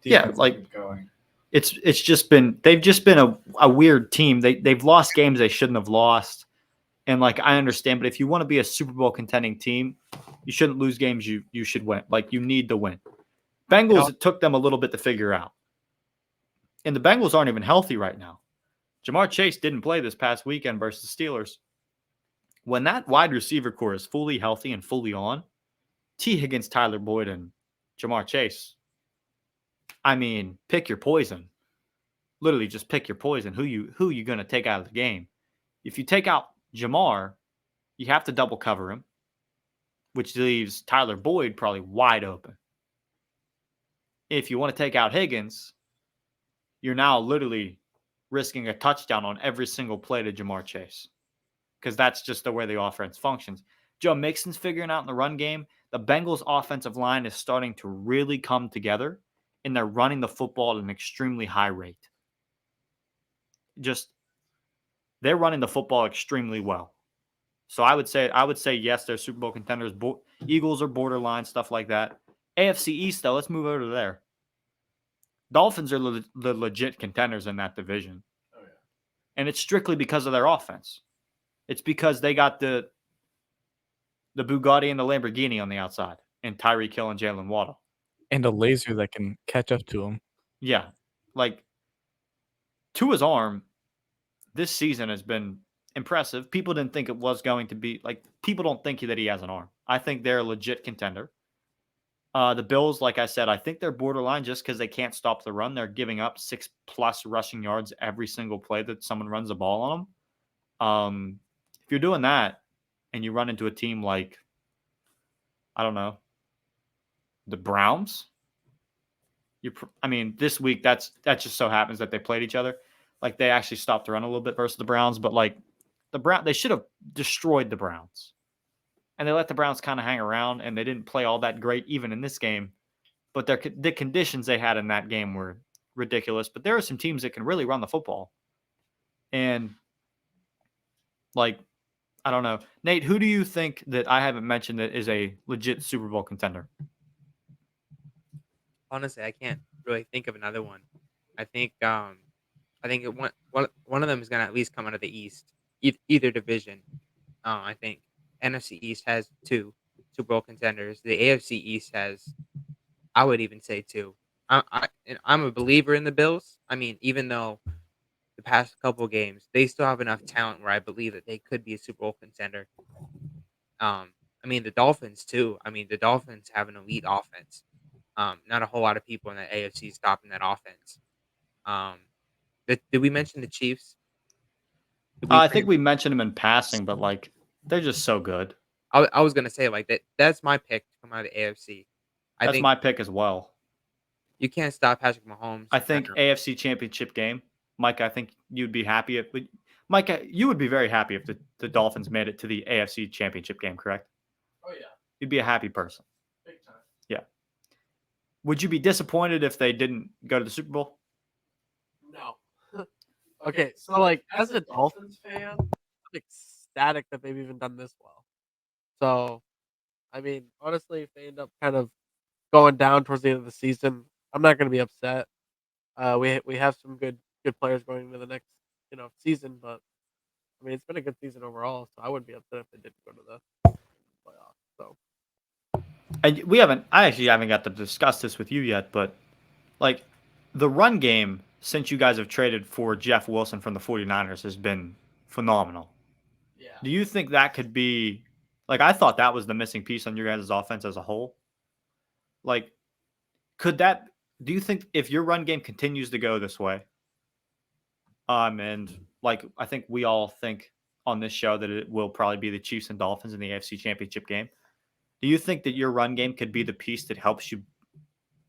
Yeah, defense like- has been going. It's just been they've just been a weird team. They've lost games they shouldn't have lost. And like I understand, but if you want to be a Super Bowl contending team, you shouldn't lose games you should win. Like you need to win. Bengals, it took them a little bit to figure out. And the Bengals aren't even healthy right now. Jamar Chase didn't play this past weekend versus the Steelers. When that wide receiver core is fully healthy and fully on, T. Higgins, Tyler Boyd, and Jamar Chase, I mean, pick your poison. Literally just pick your poison. Who you gonna take out of the game? If you take out Jamar, you have to double cover him, which leaves Tyler Boyd probably wide open. If you want to take out Higgins, you're now literally risking a touchdown on every single play to Jamar Chase because that's just the way the offense functions. Joe Mixon's figuring out in the run game. The Bengals' offensive line is starting to really come together, and they're running the football at an extremely high rate. They're running the football extremely well. So I would say yes, they're Super Bowl contenders. Eagles are borderline, stuff like that. AFC East, though, let's move over to there. Dolphins are the legit contenders in that division. Oh, yeah. And it's strictly because of their offense. It's because they got the Bugatti and the Lamborghini on the outside, and Tyreek Hill and Jalen Waddle. And a laser that can catch up to him. Yeah. Like, Tua's arm this season has been impressive. People didn't think it was going to be, like, people don't think that he has an arm. I think they're a legit contender. The Bills, like I said, I think they're borderline just because they can't stop the run. They're giving up 6+ rushing yards every single play that someone runs the ball on them. If you're doing that and you run into a team like, I don't know, the Browns, this week that just so happens that they played each other. Like they actually stopped the run a little bit versus the Browns, but like they should have destroyed the Browns. And they let the Browns kind of hang around, and they didn't play all that great even in this game. But the conditions they had in that game were ridiculous. But there are some teams that can really run the football. And, like, I don't know. Nate, who do you think that I haven't mentioned that is a legit Super Bowl contender? Honestly, I can't really think of another one. I think one of them is gonna at least come out of the East, either division. I think NFC East has 2 Super Bowl contenders. The AFC East has, I would even say 2. I'm a believer in the Bills. I mean, even though the past couple games they still have enough talent where I believe that they could be a Super Bowl contender. I mean the Dolphins too. I mean the Dolphins have an elite offense. Not a whole lot of people in the AFC stopping that offense. Um, did we mention the Chiefs? Did we I forget- think we mentioned them in passing, but like they're just so good. I was gonna say like that. That's my pick to come out of the AFC. I That's think my pick as well. you can't stop Patrick Mahomes. I think know. AFC Championship game, Mike. I think you'd be happy if Mike. You would be very happy if the Dolphins made it to the AFC Championship game. Correct? Oh, yeah. You'd be a happy person. Big time. Would you be disappointed if they didn't go to the Super Bowl? No. Okay, so like as a Dolphins fan, I'm ecstatic that they've even done this well. So, I mean, honestly, if they end up kind of going down towards the end of the season, I'm not going to be upset. We have some good players going into the next season, but I mean, it's been a good season overall, so I wouldn't be upset if they didn't go to the playoffs. So, And I actually haven't got to discuss this with you yet, but like the run game since you guys have traded for Jeff Wilson from the 49ers has been phenomenal. Yeah. Do you think that could be like I thought that was the missing piece on your guys' offense as a whole? Like, could that do you think if your run game continues to go this way, and like I think we all think on this show that it will probably be the Chiefs and Dolphins in the AFC Championship game. Do you think that your run game could be the piece that helps you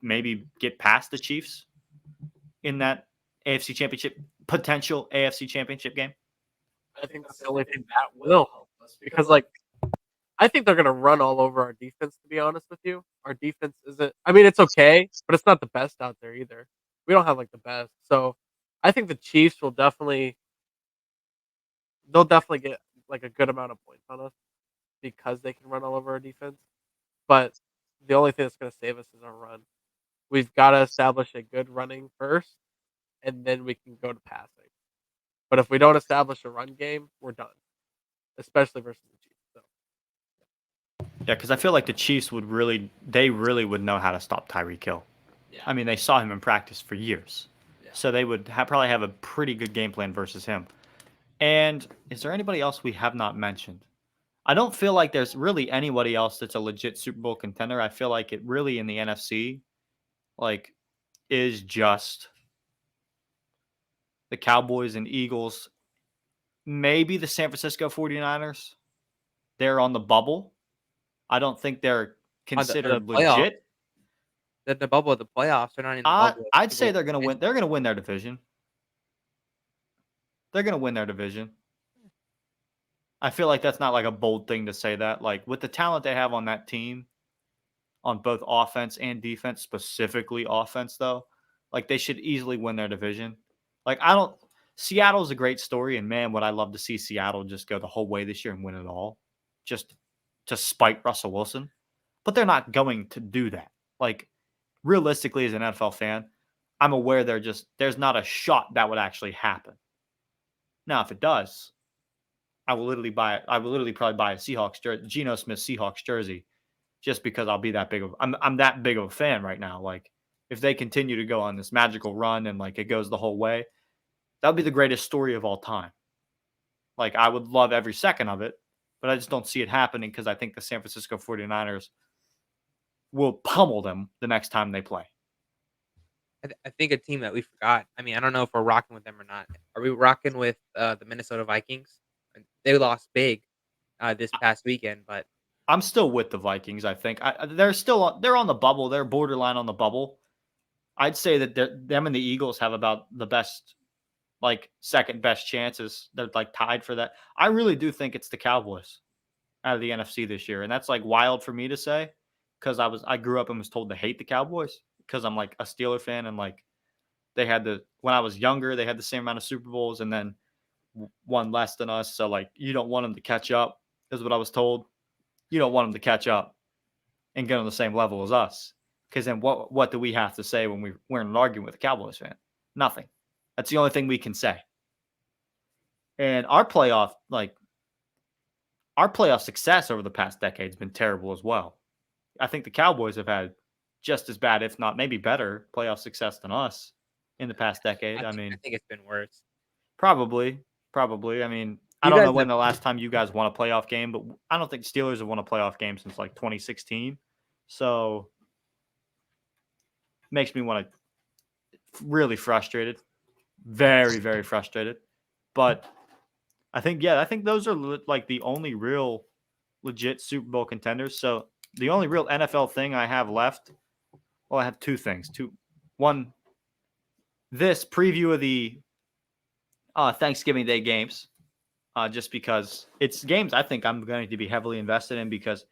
maybe get past the Chiefs in that AFC Championship potential AFC Championship game? I think that's the only thing that will help us because, like, I think they're gonna run all over our defense. To be honest with you, our defense isn't. I mean, it's okay, but it's not the best out there either. We don't have like the best, so I think the Chiefs will definitely. They'll definitely get like a good amount of points on us because they can run all over our defense. But the only thing that's gonna save us is our run. We've got to establish a good running first, and then we can go to passing. But if we don't establish a run game, we're done, especially versus the Chiefs. So. Yeah, because I feel like the Chiefs they really would know how to stop Tyreek Hill. Yeah. I mean, they saw him in practice for years. Yeah. So they would probably have a pretty good game plan versus him. And is there anybody else we have not mentioned? I don't feel like there's really anybody else that's a legit Super Bowl contender. I feel like it really in the NFC, like, is just the Cowboys and Eagles. Maybe the San Francisco 49ers. They're on the bubble. I don't think they're considered playoff. legit. The bubble of the playoffs. They're not in the bubble. I'd say they're going to win. They're going to win their division. They're going to win their division. I feel like that's not like a bold thing to say that. Like with the talent they have on that team, on both offense and defense, specifically offense though, like they should easily win their division. Like Seattle's a great story, and man, would I love to see Seattle just go the whole way this year and win it all, just to spite Russell Wilson. But they're not going to do that. Like realistically, as an NFL fan, I'm aware there's not a shot that would actually happen. Now, if it does, I will literally probably buy a Seahawks jersey, Geno Smith Seahawks jersey, just because I'm that big of a fan right now. Like if they continue to go on this magical run and like it goes the whole way, that would be the greatest story of all time. Like I would love every second of it, but I just don't see it happening because I think the San Francisco 49ers will pummel them the next time they play. I think a team that we forgot. I mean, I don't know if we're rocking with them or not. Are we rocking with the Minnesota Vikings? They lost big this past weekend, but I'm still with the Vikings. I think they're on the bubble. They're borderline on the bubble. I'd say that them and the Eagles have about the best, like second best chances. They're like tied for that. I really do think it's the Cowboys out of the NFC this year, and that's like wild for me to say because I grew up and was told to hate the Cowboys because I'm like a Steeler fan and like when I was younger they had the same amount of Super Bowls and then one less than us. So like you don't want them to catch up is what I was told. You don't want them to catch up and get on the same level as us. Because then what do we have to say when we're in an argument with a Cowboys fan? Nothing. That's the only thing we can say. And our playoff success over the past decade has been terrible as well. I think the Cowboys have had just as bad, if not maybe better, playoff success than us in the past decade. I think it's been worse. Probably. I mean, I don't know when the last time you guys won a playoff game, but I don't think Steelers have won a playoff game since like 2016. So makes me want to really frustrated, very, very frustrated. But I think those are like the only real legit Super Bowl contenders. So the only real NFL thing I have left, well, I have two things. One, this preview of the Thanksgiving Day games, just because it's games I think I'm going to be heavily invested in because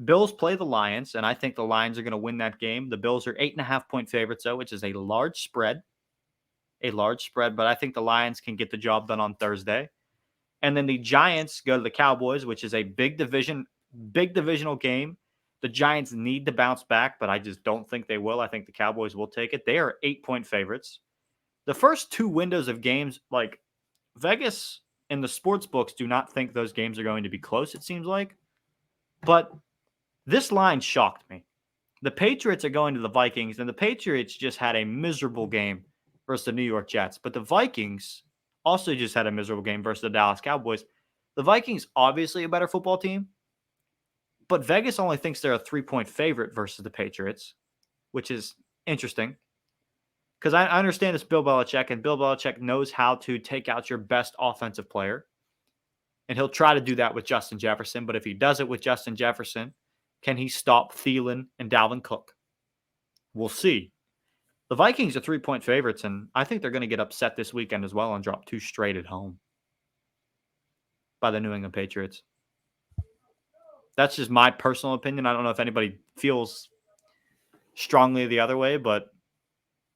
Bills play the Lions, and I think the Lions are going to win that game. The Bills are 8.5-point favorites, though, which is a large spread. But I think the Lions can get the job done on Thursday. And then the Giants go to the Cowboys, which is a big divisional game. The Giants need to bounce back, but I just don't think they will. I think the Cowboys will take it. They are 8-point favorites. The first two windows of games, like Vegas and the sports books do not think those games are going to be close, it seems like. But this line shocked me. The Patriots are going to the Vikings, and the Patriots just had a miserable game versus the New York Jets. But the Vikings also just had a miserable game versus the Dallas Cowboys. The Vikings, obviously a better football team, but Vegas only thinks they're a 3-point favorite versus the Patriots, which is interesting. Because I understand it's Bill Belichick, and Bill Belichick knows how to take out your best offensive player. And he'll try to do that with Justin Jefferson. But if he does it with Justin Jefferson, can he stop Thielen and Dalvin Cook? We'll see. The Vikings are 3-point favorites, and I think they're going to get upset this weekend as well and drop 2 straight at home by the New England Patriots. That's just my personal opinion. I don't know if anybody feels strongly the other way, but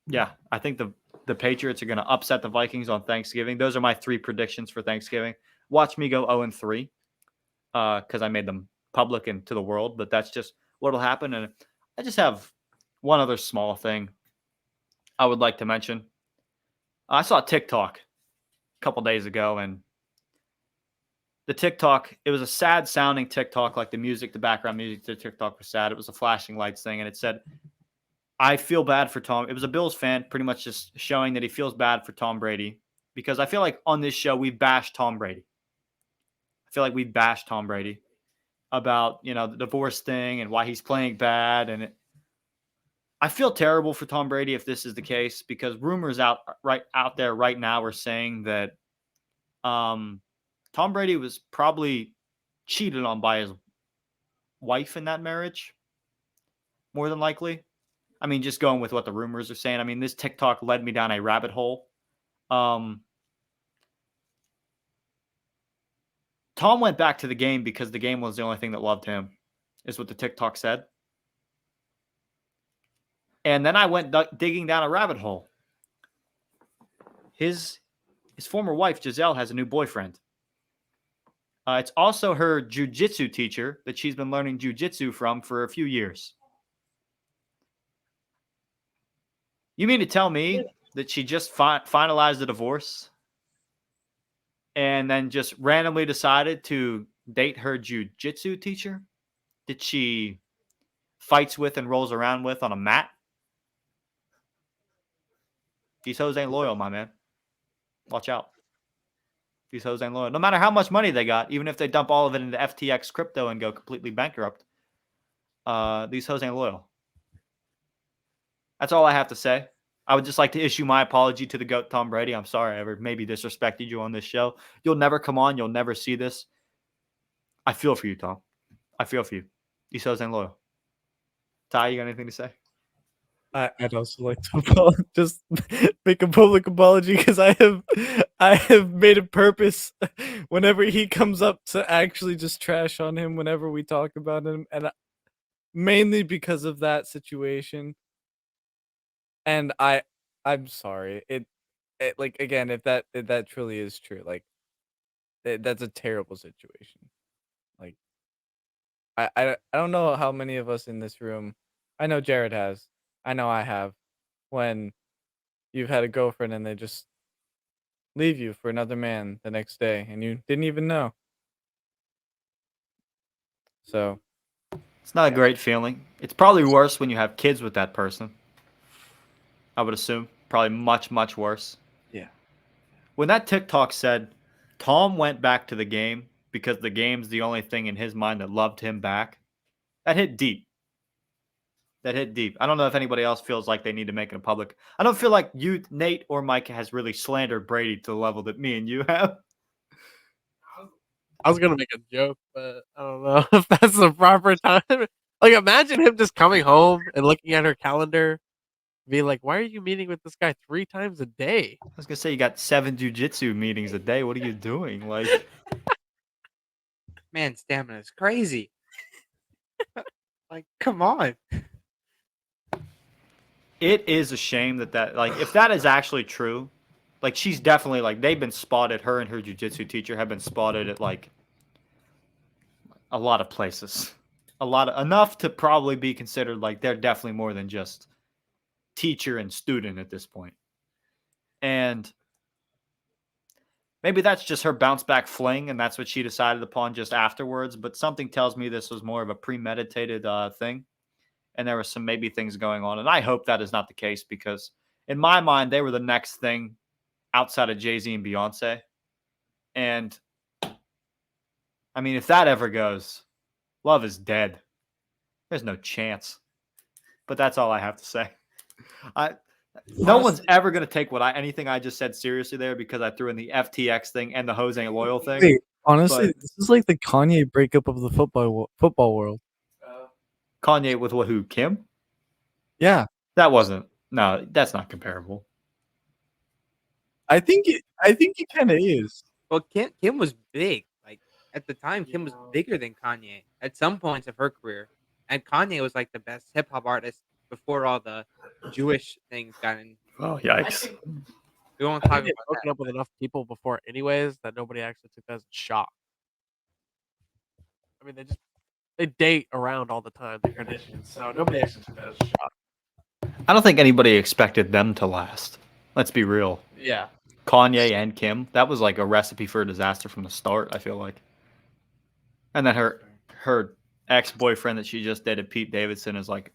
yeah, I think the Patriots are going to upset the Vikings on Thanksgiving. Those are my 3 predictions for Thanksgiving. Watch me go 0-3 because I made them public and to the world, but that's just what'll happen. And I just have one other small thing I would like to mention. I saw TikTok a couple days ago, and the TikTok, it was a sad sounding TikTok, like the background music to TikTok was sad. It was a flashing lights thing, and it said, I feel bad for Tom. It was a Bills fan pretty much just showing that he feels bad for Tom Brady because I feel like on this show we bashed Tom Brady. I feel like we bashed Tom Brady about, the divorce thing and why he's playing bad. And I feel terrible for Tom Brady if this is the case because rumors out there right now are saying that Tom Brady was probably cheated on by his wife in that marriage, more than likely. I mean, just going with what the rumors are saying. I mean, this TikTok led me down a rabbit hole. Tom went back to the game because the game was the only thing that loved him, is what the TikTok said. And then I went digging down a rabbit hole. His former wife, Giselle, has a new boyfriend. It's also her jiu-jitsu teacher that she's been learning jiu-jitsu from for a few years. You mean to tell me that she just finalized the divorce and then just randomly decided to date her jiu-jitsu teacher that she fights with and rolls around with on a mat? These hoes ain't loyal, my man. Watch out. These hoes ain't loyal. No matter how much money they got, even if they dump all of it into FTX crypto and go completely bankrupt, these hoes ain't loyal. That's all I have to say. I would just like to issue my apology to the GOAT, Tom Brady. I'm sorry I ever maybe disrespected you on this show. You'll never come on. You'll never see this. I feel for you, Tom. I feel for you. These hoes ain't loyal. Ty, you got anything to say? I'd also like to just make a public apology because I have made a purpose whenever he comes up to actually just trash on him whenever we talk about him, and mainly because of that situation. And I'm sorry. It like again, if that truly is true, like that's a terrible situation. Like I don't know how many of us in this room. I know Jared has. I know I have. When you've had a girlfriend and they just leave you for another man the next day and you didn't even know. So It's not a great feeling. It's probably worse when you have kids with that person. I would assume. Probably much, much worse. yeah. When that TikTok said Tom went back to the game because the game's the only thing in his mind that loved him back, that hit deep. That hit deep. I don't know if anybody else feels like they need to make it a public. I don't feel like you, Nate, or Mike has really slandered Brady to the level that me and you have. I was gonna make a joke, but I don't know if that's the proper time. Like, imagine him just coming home and looking at her calendar, being like, "Why are you meeting with this guy 3 times a day?" I was gonna say you got 7 jujitsu meetings a day. What are you doing? Like, Man, stamina is crazy. Like, come on. it is a shame that like if that is actually true, like she's definitely like they've been spotted. Her and her jujitsu teacher have been spotted at like a lot of places, enough to probably be considered like they're definitely more than just teacher and student at this point. And maybe that's just her bounce back fling, and that's what she decided upon just afterwards. But something tells me this was more of a premeditated thing, and there were some maybe things going on. And I hope that is not the case because, in my mind, they were the next thing outside of Jay-Z and Beyonce. And I mean, if that ever goes, love is dead. There's no chance. But that's all I have to say. No one's ever going to take anything I just said seriously there because I threw in the FTX thing and the Jose ain't loyal thing. Wait, honestly, but- this is like the Kanye breakup of the football world. Kanye with who? Kim? Yeah, That wasn't. No, that's not comparable. I think it kind of is. Well, Kim was big. Like at the time, Kim was bigger than Kanye at some points of her career, and Kanye was like the best hip hop artist before all the Jewish things got in. Oh, yikes. We won't I talk think they've about broken that. up with enough people before, anyways, that nobody actually took that as a shock. I mean, they date around all the time, the Kardashians, so nobody actually took that as a shock. I don't think anybody expected them to last. Let's be real. Yeah. Kanye and Kim, that was like a recipe for a disaster from the start, I feel like. And then her ex-boyfriend that she just dated, Pete Davidson, is like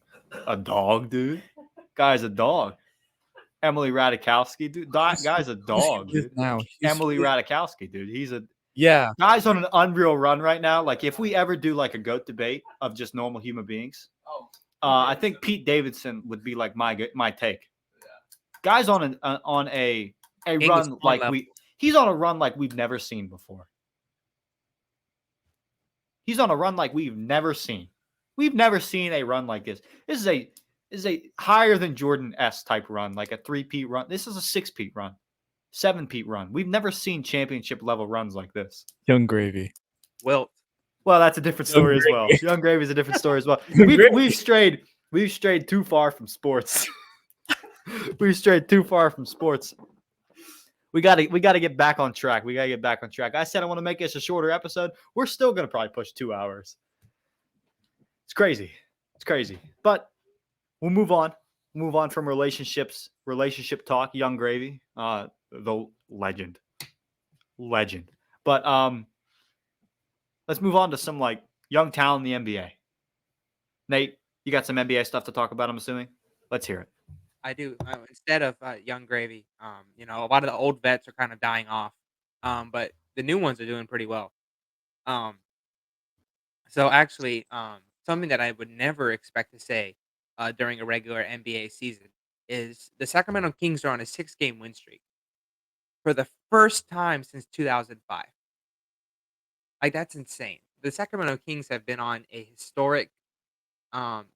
a dog, dude. Guy's a dog. Emily Ratajkowski, dude. Guy's a dog, dude. Now Emily Ratajkowski, dude. He's a Yeah, guy's on an unreal run right now. Like if we ever do like a GOAT debate of just normal human beings, I think Pete Davidson would be like my take. Guy's on a King is run on like level. he's on a run like we've never seen before. He's on a run like we've never seen. We've never seen a run like this. This is a higher than Jordan S type run, like a 3-peat run. This is a 6-peat run, 7-peat run. We've never seen championship level runs like this. Young Gravy. Wilt. Well, that's a different story as well. Young Gravy is a different story as well. We've strayed too far from sports. We've strayed too far from sports. We gotta get back on track. I said I want to make this a shorter episode. We're still gonna probably push 2 hours. It's crazy. But we'll move on. Move on from relationship talk. Young Gravy, the legend. But let's move on to some like young talent in the NBA. Nate, you got some NBA stuff to talk about, I'm assuming. Let's hear it. I do. Instead of Young Gravy, a lot of the old vets are kind of dying off, but the new ones are doing pretty well. So actually, something that I would never expect to say during a regular NBA season is the Sacramento Kings are on a 6-game win streak for the first time since 2005. Like that's insane. The Sacramento Kings have been on a historic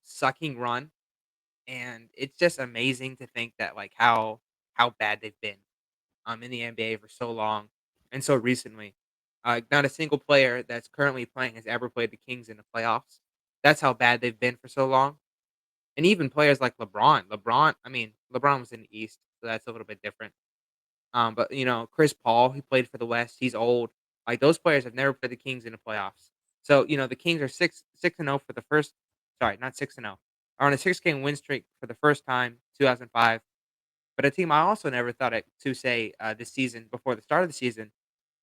sucking run, and it's just amazing to think that like how bad they've been in the NBA for so long and so recently. Not a single player that's currently playing has ever played the Kings in the playoffs. That's how bad they've been for so long. And even players like LeBron. LeBron was in the East, so that's a little bit different. But Chris Paul, he played for the West. He's old. Like those players have never played the Kings in the playoffs. So the Kings are 6-0 for the first. Sorry, not 6-0. Are on a 6-game win streak for the first time, 2005. But a team I also never thought it to say this season before the start of the season,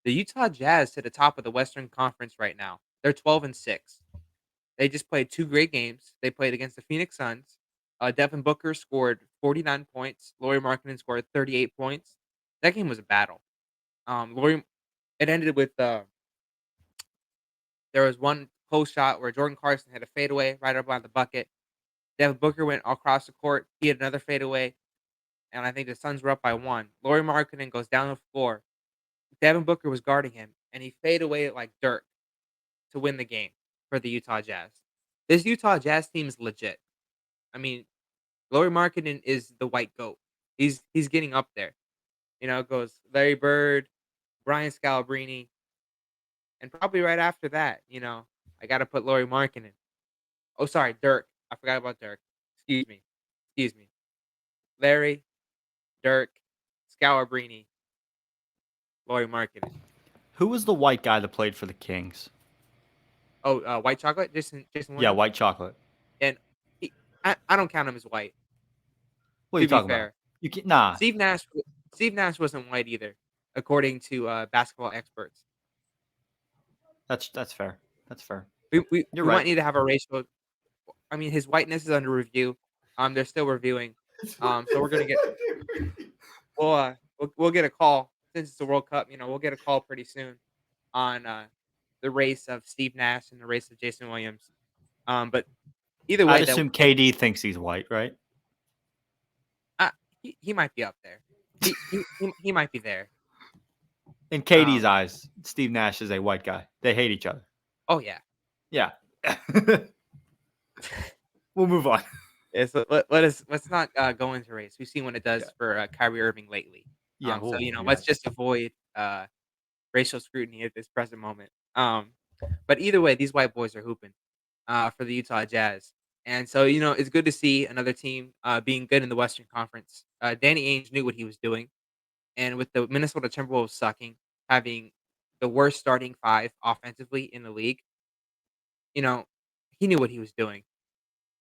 the Utah Jazz to the top of the Western Conference right now. They're 12-6. They just played 2 great games. They played against the Phoenix Suns. Devin Booker scored 49 points. Lauri Markkanen scored 38 points. That game was a battle. It ended with there was one post shot where Jordan Clarkson had a fadeaway right up on the bucket. Devin Booker went across the court. He had another fadeaway, and I think the Suns were up by 1. Lauri Markkanen goes down the floor. Devin Booker was guarding him, and he faded away like Dirk to win the game for the Utah Jazz. This Utah Jazz team is legit. I mean, Lauri Markkanen is the white goat. He's getting up there. It goes Larry Bird, Brian Scalabrine, and probably right after that, I got to put Lauri Markkanen. Oh, sorry, Dirk. I forgot about Dirk. Excuse me. Larry, Dirk, Scalabrine, Lauri Markkanen. Who was the white guy that played for the Kings? Oh, White Chocolate? Jason Yeah, Williams? white chocolate. And I don't count him as white. What are To you be talking fair. about? You can nah. Steve Nash wasn't white either, according to basketball experts. That's fair. We You're might right. need to have a racial. I mean, his whiteness is under review. They're still reviewing. So we're gonna get. we'll get a call since it's the World Cup. We'll get a call pretty soon on the race of Steve Nash and the race of Jason Williams. But either I'd way, though, assume KD thinks he's white, right? uh, he might be up there. He might be there. In Um, KD's eyes, Steve Nash is a white guy. They hate each other. oh yeah. Yeah. We'll move on. Yeah, so let's not go into race. We've seen what it Yeah. does for Kyrie Irving lately. Yeah. So Yeah. let's just avoid racial scrutiny at this present moment. But either way, these white boys are hooping for the Utah Jazz, and so it's good to see another team being good in the Western Conference. Danny Ainge knew what he was doing, and with the Minnesota Timberwolves sucking, having the worst starting five offensively in the league, you know he knew what he was doing.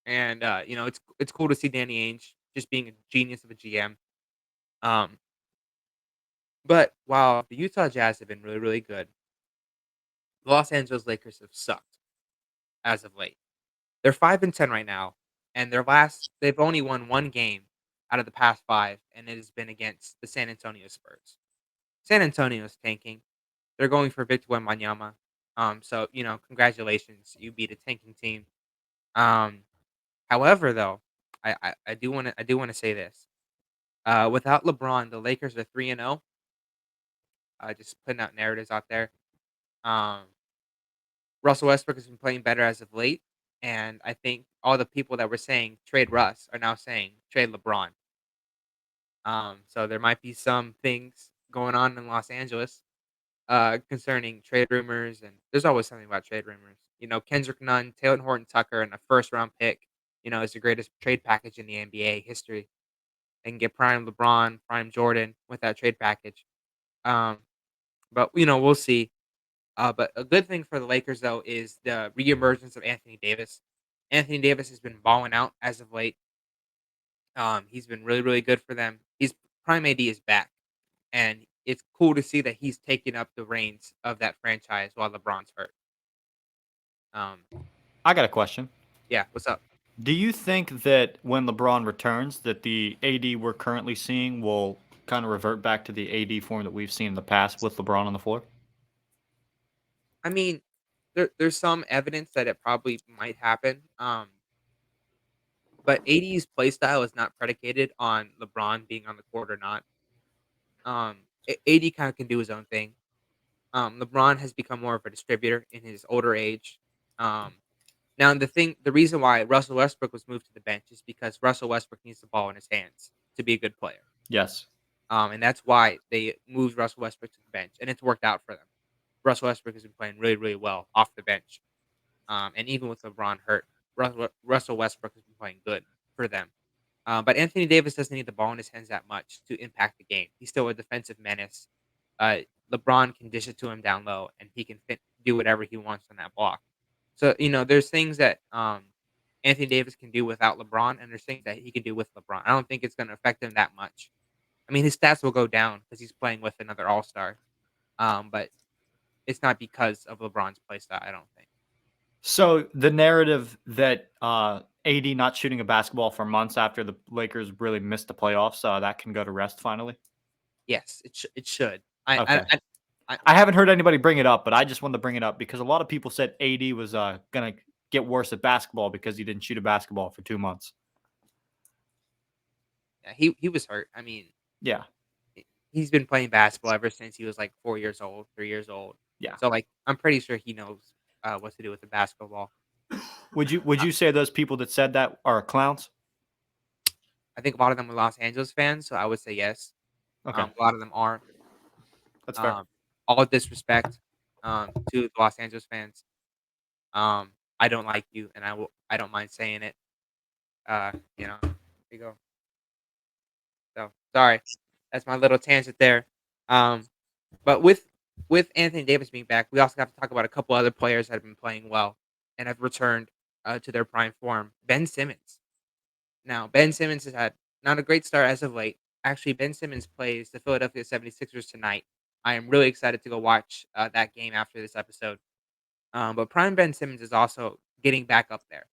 And it's cool to see Danny Ainge just being a genius of a GM. Um, but while the Utah Jazz have been really, really good, the Los Angeles Lakers have sucked as of late. They're 5-10 right now, and they've only won one game out of the past five, and it has been against the San Antonio Spurs. San Antonio's tanking. They're going for Victor Wembanyama. So congratulations, you beat a tanking team. Um, However, though, I do want to say this. Without LeBron, the Lakers are 3-0. Just putting out narratives out there. Um, Russell Westbrook has been playing better as of late, and I think all the people that were saying trade Russ are now saying trade LeBron. So there might be some things going on in Los Angeles concerning trade rumors, and there's always something about trade rumors. Kendrick Nunn, Taylor Horton Tucker, and a first round pick. Is the greatest trade package in the NBA history. They can get prime LeBron, prime Jordan with that trade package. Um, but we'll see. But a good thing for the Lakers though is the reemergence of Anthony Davis. Anthony Davis has been balling out as of late. He's been really, really good for them. He's Prime AD is back, and it's cool to see that he's taking up the reins of that franchise while LeBron's hurt. Um, I got a question. yeah, what's up? Do you think that when LeBron returns, that the AD we're currently seeing will kind of revert back to the AD form that we've seen in the past with LeBron on the floor? I mean, there's some evidence that it probably might happen. But AD's play style is not predicated on LeBron being on the court or not. AD kind of can do his own thing. LeBron has become more of a distributor in his older age. Um, Now the reason why Russell Westbrook was moved to the bench is because Russell Westbrook needs the ball in his hands to be a good player. Yes. And that's why they moved Russell Westbrook to the bench, and it's worked out for them. Russell Westbrook has been playing really, really well off the bench. And even with LeBron hurt, Russell Westbrook has been playing good for them. But Anthony Davis doesn't need the ball in his hands that much to impact the game. He's still a defensive menace. Uh, LeBron can dish it to him down low, and he can do whatever he wants on that block. So there's things that Anthony Davis can do without LeBron, and there's things that he can do with LeBron. I don't think it's going to affect him that much. I mean, his stats will go down because he's playing with another All Star, but it's not because of LeBron's play style. I don't think. So the narrative that AD not shooting a basketball for months after the Lakers really missed the playoffs, that can go to rest finally. Yes, it should. Okay. I I haven't heard anybody bring it up, but I just wanted to bring it up because a lot of people said AD was going to get worse at basketball because he didn't shoot a basketball for 2 months. yeah, he was hurt. I mean, Yeah. he's been playing basketball ever since he was like 4 years old, 3 years old. Yeah. So like, I'm pretty sure he knows what to do with the basketball. Would you say those people that said that are clowns? I think a lot of them are Los Angeles fans, so I would say yes. Okay. A lot of them are. That's fair. All disrespect to the Los Angeles fans. I don't like you, and I don't mind saying it. Here you go. So sorry, that's my little tangent there. But with Anthony Davis being back, we also have to talk about a couple other players that have been playing well and have returned to their prime form. Ben Simmons. Now, Ben Simmons has had not a great start as of late. Actually, Ben Simmons plays the Philadelphia 76ers tonight. I am really excited to go watch that game after this episode. But prime Ben Simmons is also getting back up there.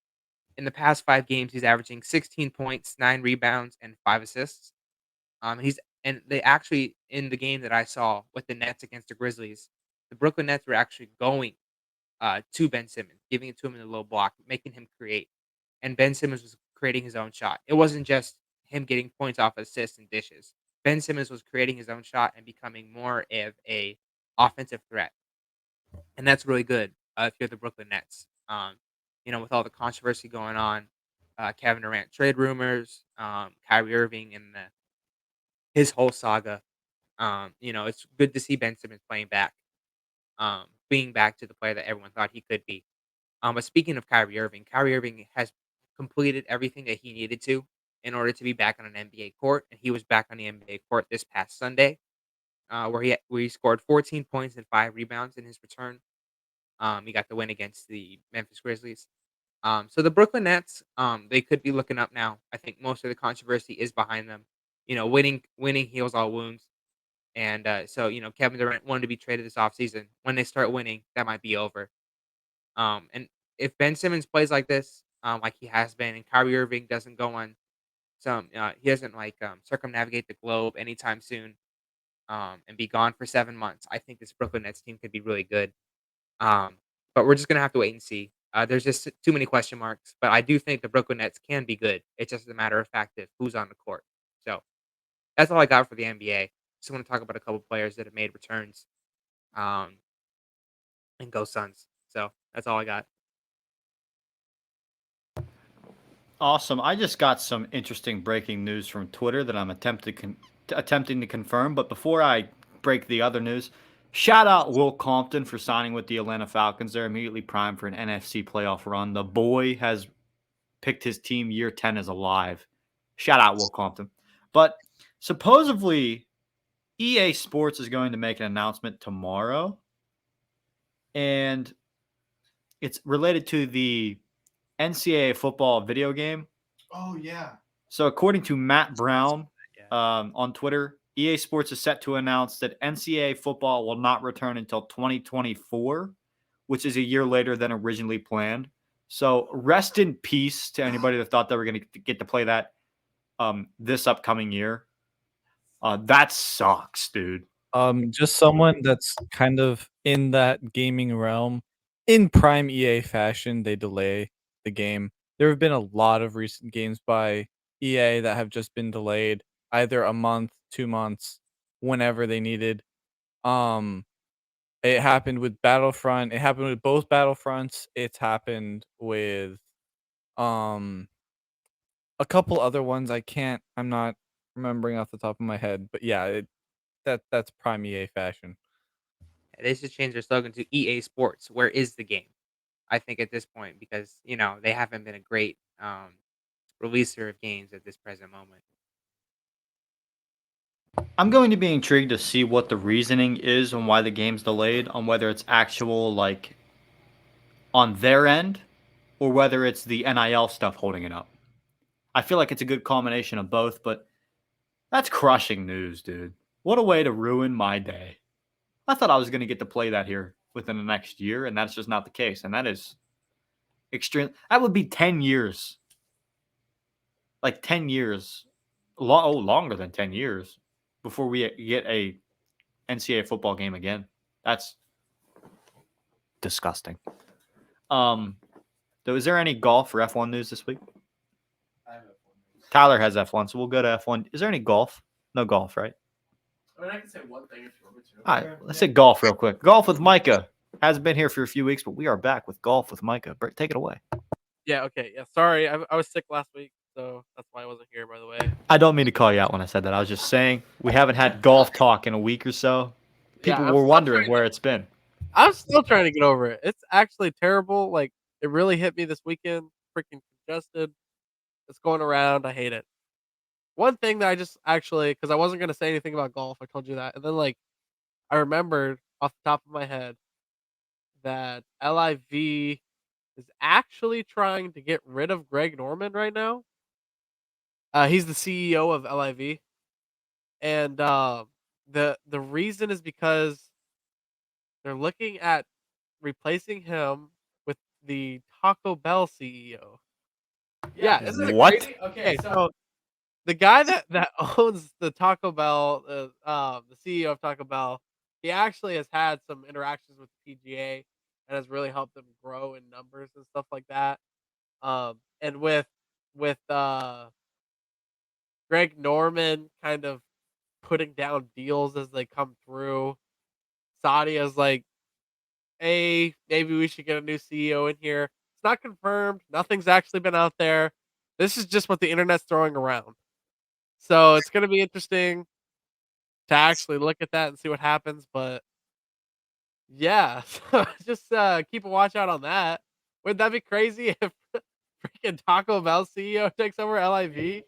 In the past 5 games, he's averaging 16 points, 9 rebounds, and 5 assists. He's And they actually in the game that I saw with the Nets against the Grizzlies, the Brooklyn Nets were actually going to Ben Simmons, giving it to him in a low block, making him create. And Ben Simmons was creating his own shot. It wasn't just him getting points off assists and dishes. Ben Simmons was creating his own shot and becoming more of a offensive threat, and that's really good if you're the Brooklyn Nets. With all the controversy going on, Kevin Durant trade rumors, Kyrie Irving, and his whole saga. It's good to see Ben Simmons playing back, being back to the player that everyone thought he could be. But speaking of Kyrie Irving has completed everything that he needed to in order to be back on an NBA court, and he was back on the NBA court this past Sunday, where he scored 14 points and 5 rebounds in his return. He got the win against the Memphis Grizzlies. So the Brooklyn Nets, they could be looking up now. I think most of the controversy is behind them. Winning heals all wounds. And so Kevin Durant wanted to be traded this offseason. When they start winning, that might be over. And if Ben Simmons plays like this, like he has been, and Kyrie Irving doesn't go on he doesn't circumnavigate the globe anytime soon, and be gone for 7 months, I think this Brooklyn Nets team could be really good. Um, but we're just gonna have to wait and see. There's just too many question marks, but I do think the Brooklyn Nets can be good. It's just a matter of fact of who's on the court. So that's all I got for the NBA. Just want to talk about a couple players that have made returns, um, and go Suns. So that's all I got. Awesome. I just got some interesting breaking news from Twitter that I'm attempting to confirm. But before I break the other news, shout out Will Compton for signing with the Atlanta Falcons. They're immediately primed for an NFC playoff run. The boy has picked his team year 10 as alive. Shout out Will Compton. But supposedly, EA Sports is going to make an announcement tomorrow. And it's related to the NCAA football video game. Oh yeah. So, according to Matt Brown Yeah. on Twitter, EA Sports is set to announce that NCAA football will not return until 2024, which is a year later than originally planned. So, rest in peace to anybody that thought they were going to get to play that this upcoming year. That sucks, dude. Just someone that's kind of in that gaming realm. In prime EA fashion, they delay the game. There have been a lot of recent games by EA that have just been delayed either a month, 2 months, whenever they needed. Um, it happened with Battlefront. It happened with both Battlefronts. It's happened with um a couple other ones. I'm not remembering off the top of my head, but yeah, that's prime EA fashion. They should change their slogan to EA Sports. Where is the game? I think at this point because they haven't been a great releaser of games at this present moment. I'm going to be intrigued to see what the reasoning is on why the game's delayed, on whether it's actual, like, on their end, or whether it's the NIL stuff holding it up. I feel like it's a good combination of both, but that's crushing news, dude. What a way to ruin my day. I thought I was going to get to play that here within the next year, and that's just not the case. And that is extreme. That would be 10 years. Like 10 years. Longer than 10 years before we get a NCAA football game again. That's disgusting. So is there any golf or F1 news this week? I have F1 news. Tyler has F1, so we'll go to F1. Is there any golf? No golf, right? I mean, I can say one thing if you want me to. All right, let's hit golf real quick. Golf with Micah. Hasn't been here for a few weeks, but we are back with golf with Micah. Take it away. Yeah, okay. Yeah, sorry. I was sick last week, so that's why I wasn't here, by the way. I don't mean to call you out when I said that. I was just saying we haven't had golf talk in a week or so. People I'm were still wondering trying where it's been. I'm still trying to get over it. It's actually terrible. Like, it really hit me this weekend. Freaking congested. It's going around. I hate it. One thing that I just actually, because I wasn't gonna say anything about golf, I told you that, and then I remembered off the top of my head that LIV is actually trying to get rid of Greg Norman right now. He's the CEO of LIV, and the reason is because they're looking at replacing him with the Taco Bell CEO. Yeah, isn't it What? crazy? Okay, so the guy that owns the Taco Bell, the CEO of Taco Bell, he actually has had some interactions with the PGA and has really helped them grow in numbers and stuff like that. And with Greg Norman kind of putting down deals as they come through, Sadia's like, hey, maybe we should get a new CEO in here. It's not confirmed. Nothing's actually been out there. This is just what the internet's throwing around. So it's gonna be interesting to actually look at that and see what happens. But yeah, so just keep a watch out on that. Wouldn't that be crazy if freaking Taco Bell CEO takes over LIV?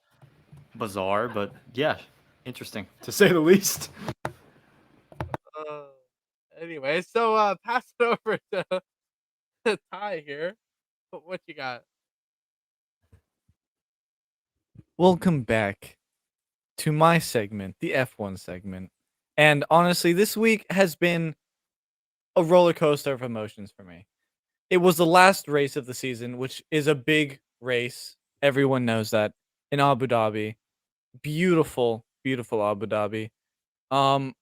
Bizarre, but yeah, interesting to say the least. Uh, anyway, so pass it over to Ty here. What you got? Welcome back to my segment, the F1 segment. And honestly, this week has been a roller coaster of emotions for me. It was the last race of the season, which is a big race. Everyone knows that in Abu Dhabi. Beautiful, beautiful Abu Dhabi. Um,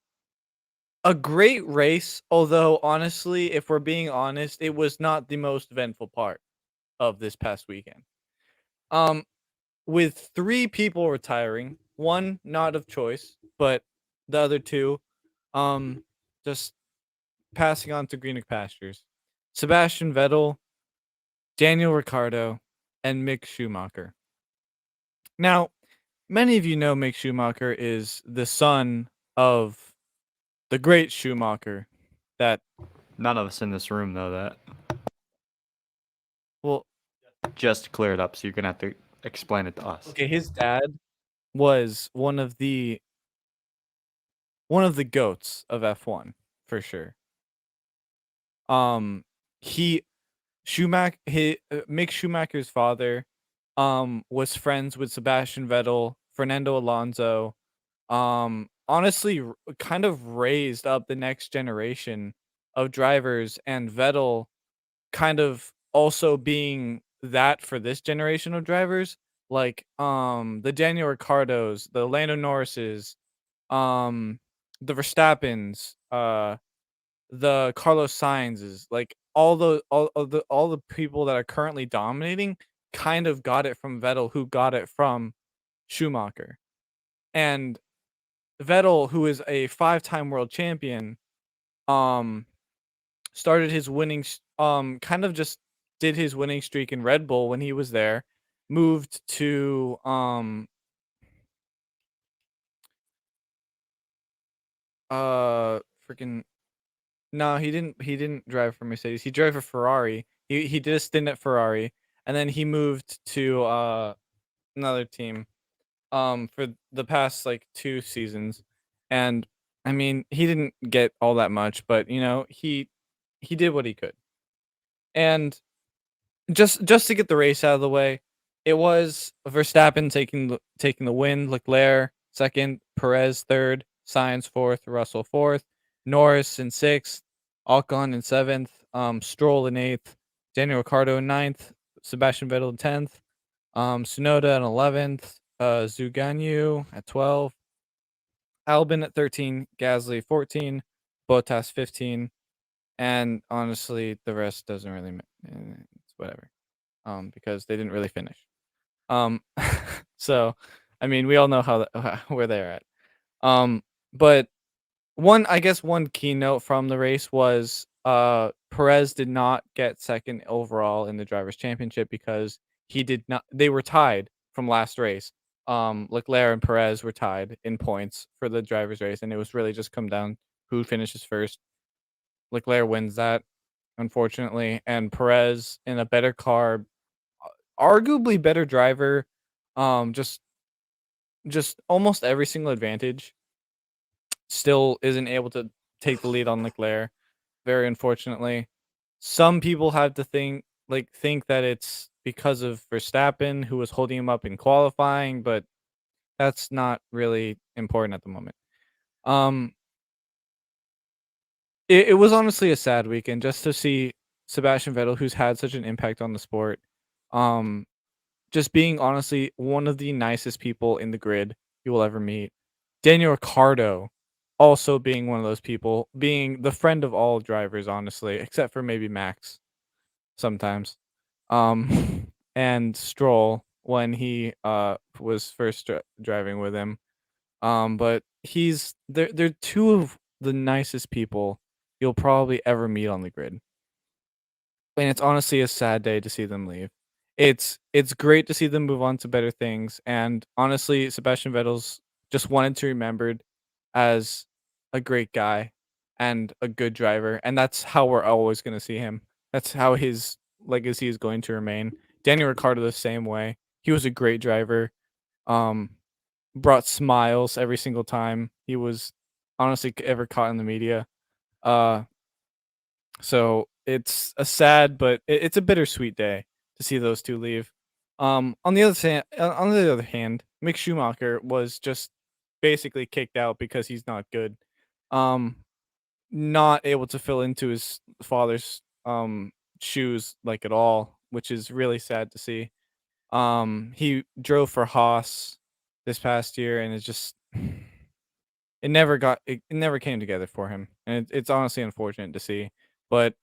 a great race, although honestly, if we're being honest, it was not the most eventful part of this past weekend. Um, with three people retiring, one not of choice, but the other two, um, just passing on to greener pastures. Sebastian Vettel, Daniel Ricciardo, and Mick Schumacher. Now, many of you know Mick Schumacher is the son of the great Schumacher. That None of us in this room know that. well, Just clear it up, so you're gonna have to explain it to us. okay, his dad was one of the goats of F1 for sure. He Mick Schumacher's father was friends with Sebastian Vettel, Fernando Alonso. Honestly, kind of raised up the next generation of drivers, and Vettel kind of also being that for this generation of drivers, like the Daniel Ricciardos, the Lando Norrises, um the Verstappens, the Carlos Sainz's, like all the people that are currently dominating kind of got it from Vettel, who got it from Schumacher. And Vettel, who is a five-time world champion, um started his kind of just did his winning streak in Red Bull when he was there, moved to freaking no, he didn't drive for Mercedes. He drove for Ferrari. He did a stint at Ferrari, and then he moved to another team for the past like 2 seasons. And I mean, he didn't get all that much, but he did what he could. And just to get the race out of the way, it was Verstappen taking the win, Leclerc second, Perez third, Sainz fourth, Russell fourth, Norris in sixth, Ocon in seventh, Stroll in eighth, Daniel Ricciardo in ninth, Sebastian Vettel in 10th, Tsunoda in 11th, Zhuganyu at 12, Albon at 13, Gasly 14, Bottas 15, and honestly, the rest doesn't really it's whatever. Because they didn't really finish. Um, so I mean, we all know where they're at. But one keynote from the race was Perez did not get second overall in the drivers' championship because he did not. They were tied from last race. Leclerc and Perez were tied in points for the drivers' race, and it was really just come down who finishes first. Leclerc wins that, unfortunately, and Perez in a better car, arguably better driver, just almost every single advantage, still isn't able to take the lead on Leclerc, very unfortunately. Some people have to think that it's because of Verstappen, who was holding him up in qualifying, but that's not really important at the moment. Um, it was honestly a sad weekend just to see Sebastian Vettel, who's had such an impact on the sport, um, just being honestly one of the nicest people in the grid you will ever meet. Daniel Ricciardo also being one of those people, being the friend of all drivers, honestly, except for maybe Max sometimes. And Stroll when he was first driving with him. But they're two of the nicest people you'll probably ever meet on the grid. And it's honestly a sad day to see them leave. It's great to see them move on to better things, and honestly, Sebastian Vettel's just wanted to be remembered as a great guy and a good driver, and that's how we're always gonna see him. That's how his legacy is going to remain. Daniel Ricciardo the same way. He was a great driver. Um, brought smiles every single time he was honestly ever caught in the media. Uh, so it's a sad, but it's a bittersweet day to see those two leave. On the other hand, Mick Schumacher was just basically kicked out because he's not good. Um, not able to fill into his father's shoes like at all, which is really sad to see. He drove for Haas this past year, and it never came together for him, and it's honestly unfortunate to see. But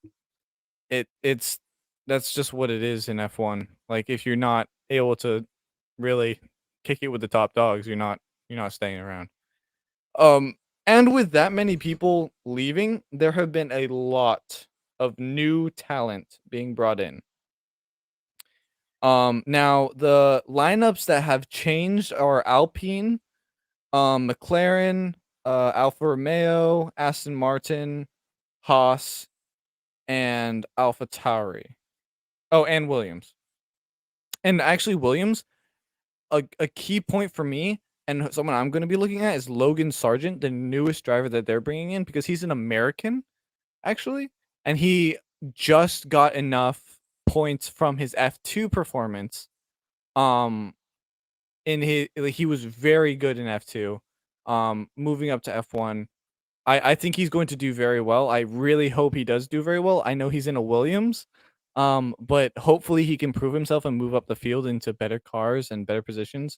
it's that's just what it is in F1. Like if you're not able to really kick it with the top dogs, you're not staying around. Um and with that many people leaving, there have been a lot of new talent being brought in. Now the lineups that have changed are Alpine, McLaren, Alfa Romeo, Aston Martin, Haas, and Alpha Tauri. Oh, and Williams. And actually, Williams, a key point for me and someone I'm going to be looking at is Logan Sargent, the newest driver that they're bringing in, because he's an American, actually. And he just got enough points from his F2 performance. Um, he was very good in F2. Moving up to F1. I think he's going to do very well. I really hope he does do very well. I know he's in a Williams, but hopefully he can prove himself and move up the field into better cars and better positions.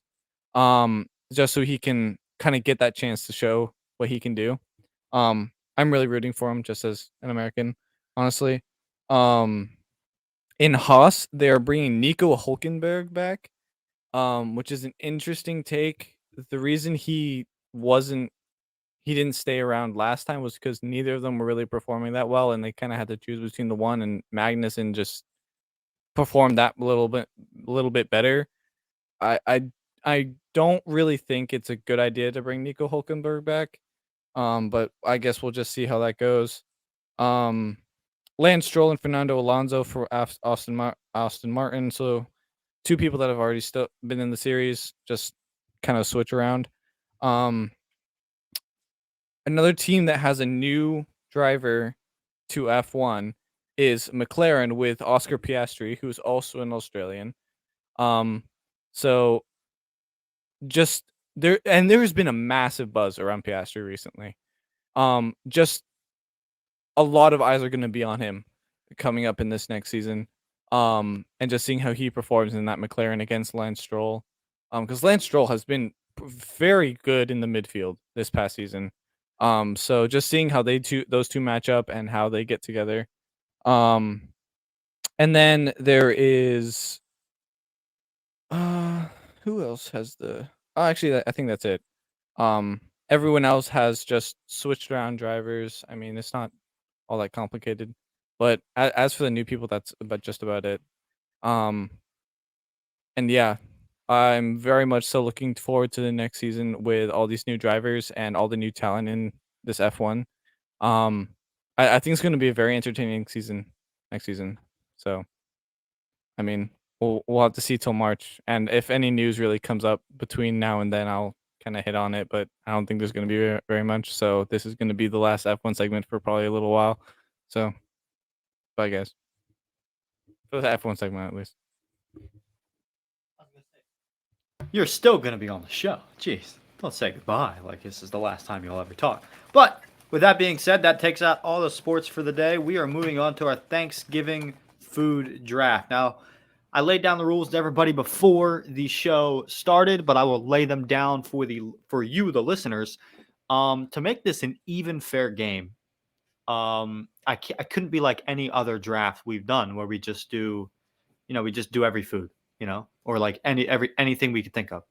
Just so he can kind of get that chance to show what he can do. I'm really rooting for him just as an American, honestly. Um, in Haas, they are bringing Nico Hulkenberg back, which is an interesting take. The reason he didn't stay around last time was because neither of them were really performing that well, and they kind of had to choose between the one, and Magnussen just performed that a little bit better. I I I don't really think it's a good idea to bring Nico Hulkenberg back. But I guess we'll just see how that goes. Um, Lance Stroll and Fernando Alonso for Austin Martin. So two people that have already still been in the series, just kind of switch around. Um, Another team that has a new driver to F1 is McLaren with Oscar Piastri, who's also an Australian. Um, so just there's been a massive buzz around Piastri recently. Just a lot of eyes are going to be on him coming up in this next season. And just seeing how he performs in that McLaren against Lance Stroll. Because Lance Stroll has been very good in the midfield this past season. So just seeing how those two match up and how they get together. And then there is who else has actually I think that's it. Everyone else has just switched around drivers. I mean, it's not all that complicated. But as for the new people, that's just about it. Um, and yeah, I'm very much so looking forward to the next season with all these new drivers and all the new talent in this F1. Um, I think it's going to be a very entertaining season next season. So, I mean, we'll have to see till March, and if any news really comes up between now and then, I'll kind of hit on it. But I don't think there's going to be very much. So this is going to be the last F1 segment for probably a little while. So, bye guys. For the F1 segment, at least. You're still going to be on the show. Jeez, don't say goodbye like this is the last time you'll ever talk. But with that being said, that takes out all the sports for the day. We are moving on to our Thanksgiving food draft. Now, I laid down the rules to everybody before the show started, but I will lay them down for you, the listeners, to make this an even fair game. I couldn't be like any other draft we've done where we just do, we just do every food, or like anything we could think of.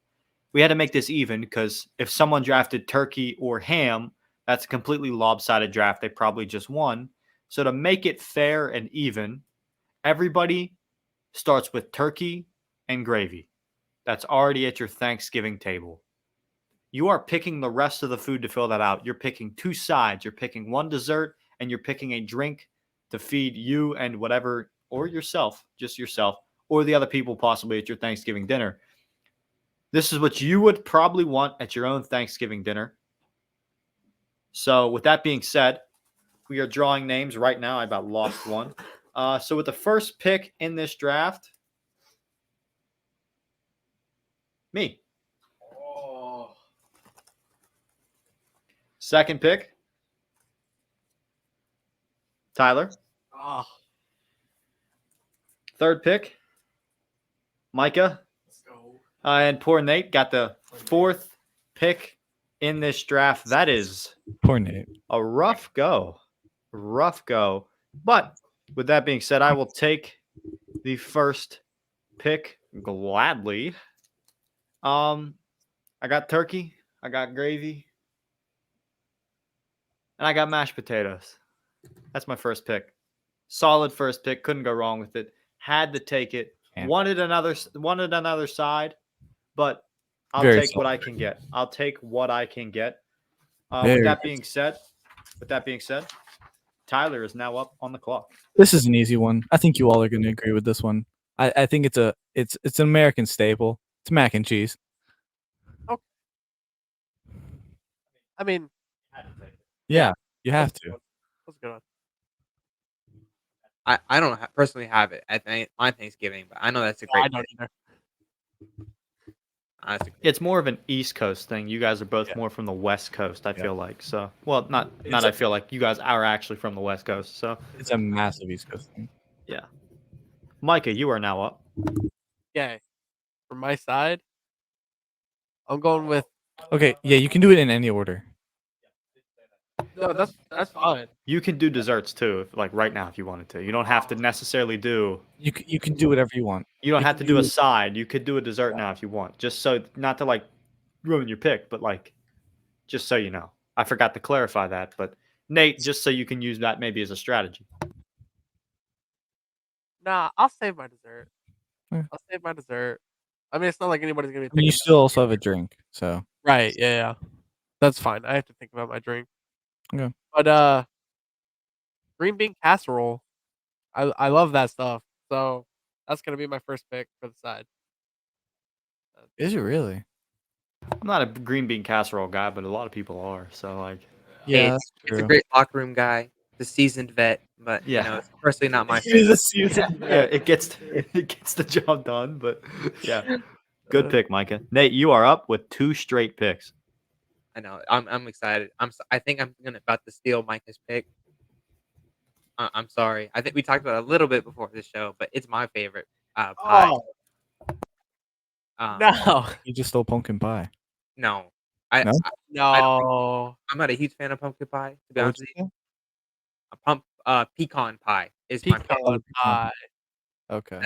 We had to make this even because if someone drafted turkey or ham, that's a completely lopsided draft. They probably just won. So to make it fair and even, everybody starts with turkey and gravy. That's already at your Thanksgiving table. You are picking the rest of the food to fill that out. You're picking 2 sides, you're picking 1 dessert, and you're picking a drink to feed you and whatever, or yourself, just yourself, or the other people possibly at your Thanksgiving dinner. This is what you would probably want at your own Thanksgiving dinner. So, with that being said, we are drawing names right now. I about lost one. So, with the first pick in this draft, me. Oh. Second pick, Tyler. Oh. Third pick, Micah. Let's go. And poor Nate got the 4th pick in this draft. That is Poor Nate. a rough go. Rough go. But with that being said, I will take the first pick gladly. I got turkey, I got gravy, and I got mashed potatoes. That's my first pick. Solid first pick. Couldn't go wrong with it. Had to take it. Yeah. Wanted another side, but I'll Very take what solid. I can get. I'll take what I can get. Very With that good. being said, Tyler is now up on the clock. This is an easy one. I think you all are going to agree with this one. I think it's an American staple. It's mac and cheese. I mean, Yeah, you have to. that's a good one. I don't personally have it at my Thanksgiving, but I know that's a Yeah, I great don't pick. either. That's a great It's more of an East Coast thing. You guys are both Yeah. more from the West Coast, I Yeah. feel like. So, well, not It's I feel like you guys are actually from the West Coast. So, It's a massive East Coast thing. yeah. Micah, you are now up. Okay. From my side, I'm going with Okay, yeah, you can do it in any order. no. That's fine. You can do desserts too, like right now if you wanted to. You don't have to necessarily do. You can do whatever you want. You don't You have can to do a do- side. You could do a dessert now if you want. Just so not to like ruin your pick, but like just so you know. I forgot to clarify that, but Nate, just so you can use that maybe as a strategy. Nah, I'll save my dessert. Yeah. I'll save my dessert. I mean, it's not like anybody's gonna be. I mean, you thinking still also have a drink, so right. Yeah. That's fine. I have to think about my drink. Okay. But green bean casserole. I love that stuff. So that's gonna be my first pick for the side. is it really? I'm not a green bean casserole guy, but a lot of people are. So like, Hey, Yeah, it's that's a true. great locker room guy, the seasoned vet, but Yeah. it's personally not my He's favorite. a seasoned yeah, vet. it gets the job done. But yeah, good pick, Micah. Nate, you are up with 2 straight picks. I know. I'm excited. I think I'm about to steal Micah's pick. I'm sorry. I think we talked about it a little bit before this show, but it's my favorite pie. Oh Um, no, You just stole pumpkin pie. no, I, No? I no. I'm not a huge fan of pumpkin pie. To be What honest would with you you, say? pecan pie is my favorite. Pecan pie. Okay.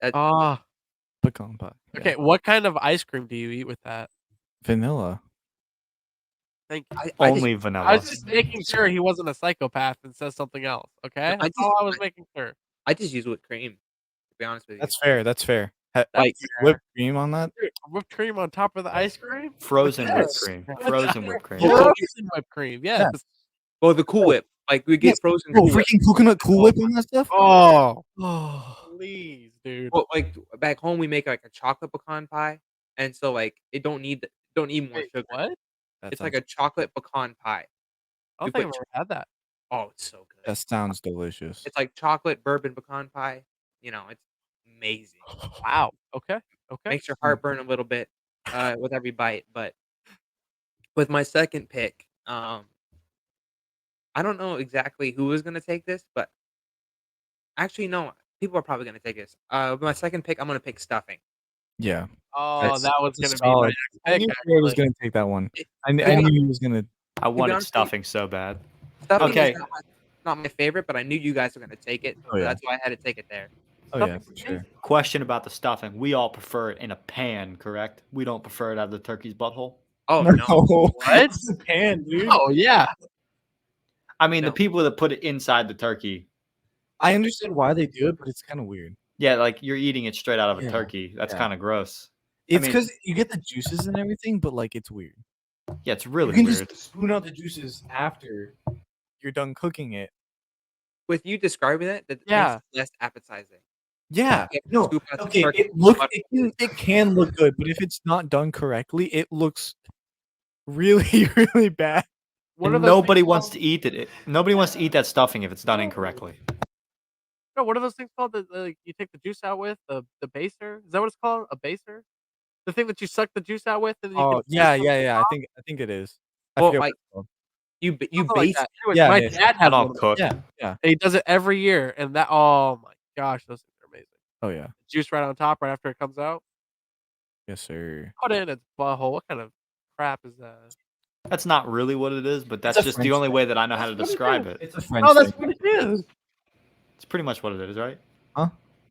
That- Ah. Pecan pie. Yeah. Okay. What kind of ice cream do you eat with that? Vanilla. Thank you. I Only I vanilla. was just making sure he wasn't a psychopath and says something else. Okay, I that's all I was making sure. I just use whipped cream. To be honest with you, That's fair. That's fair. That's Like, fair. Whipped cream on that? Dude, whipped cream on top of the ice cream. Frozen whipped Yes. cream. Frozen whipped cream. Yeah. Frozen whipped cream. Yes. well, the Cool Whip. Like we get Yes, frozen Bro, Cool Whip. freaking coconut Cool Whip on that stuff? Oh, Oh. please, dude. Well, like back home, we make like a chocolate pecan pie, and so like it don't need more Wait, sugar. what? It's like a chocolate pecan pie. I You don't think I've put ever had that. Oh, it's so good. That sounds delicious. It's like chocolate bourbon pecan pie. It's amazing. Wow. Okay. Okay. Makes your heart burn a little bit with every bite. But with my second pick, I don't know exactly who was gonna take this, but actually no, people are probably gonna take this. My second pick, I'm gonna pick stuffing. Yeah. Oh, That's that was that's gonna be my solid. next I pick. knew Jared was Actually, gonna take that one. It, I to be knew honest, he was gonna. I wanted honest, stuffing so bad. stuffing Okay. is not my favorite, but I knew you guys were gonna take it, Oh so yeah. that's why I had to take it there. Oh yeah, stuffing's for sure. amazing. Question about the stuffing. We all prefer it in a pan, correct? We don't prefer it out of the turkey's butthole. Oh no, What? It's a pan, dude. Oh yeah. I mean, the No. people that put it inside the turkey. I understand why they do it, but it's kind of weird. Yeah, like you're eating it straight out of a Yeah, turkey. That's yeah. kind of gross. It's mean- because you get the juices and everything, but like it's weird. Yeah, it's You really can weird. just spoon out the juices after you're done cooking it. With you describing it, that Yeah. makes it less appetizing. Yeah. You have to No. scoop out the Okay. turkey, It can look good, but if it's not done correctly, it looks really really bad. What are And those nobody things wants called? to eat it. Nobody wants to eat that stuffing if it's done incorrectly. No, what are those things called that like you take the juice out with? The baser? Is that what it's called? A baser? The thing that you suck the juice out with and you Oh can yeah, scoop yeah, on yeah. top? I think it is. I Well, forget what like it's called. you Something like base that. Anyways, Yeah, my it is. dad I has one don't of those. cook. Yeah, yeah. And he does it every year, and that oh my gosh, those things are amazing. Oh yeah. Juice right on top right after it comes out. Yes, sir. Put it in its butthole. What kind of crap is that? That's not really what it is, but that's a just the French only thing. way that I know how to That's what it describe is. it. It's a French Oh, that's thing. what it is. It's pretty much what it is, right? Huh?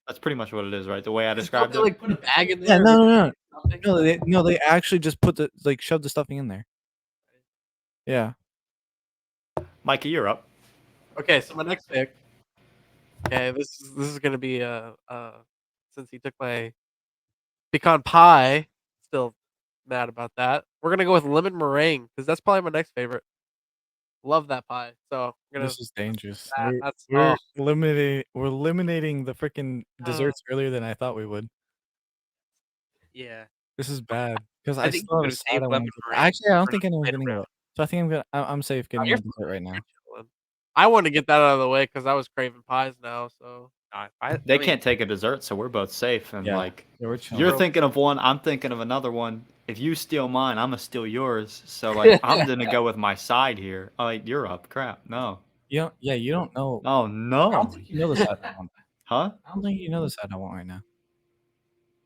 That's pretty much what it is, right? The way I Don't described they it. like put a bag in Yeah, there? no. Something? No, they actually just put the shove the stuffing in there. Yeah. Mikey, you're up. Okay, so my next pick. Okay, this is gonna be since he took my pecan pie, still mad about that. We're gonna go with lemon meringue because that's probably my next favorite. Love that pie. So I'm gonna This is dangerous. that, We're, that's we're eliminating the freaking Oh. desserts earlier than I thought we would. yeah. This is bad because I I think still you have a could've side saved I lemon want to. meringue Actually, I don't for think anyone's later getting round. it. So I think I'm safe Oh, getting you're my dessert right now. chilling. I want to get that out of the way because I was craving pies now. So They I mean, can't take a dessert, so we're both safe. And Yeah. like, Yeah, we're chilling. you're thinking of one, I'm thinking of another one. If you steal mine, I'm gonna steal yours. So like, I'm gonna go with my side here. Oh, wait, you're up. Crap. No. You don't know. Oh I no. don't think you know the side I want. Huh? I don't think you know the side I want right now.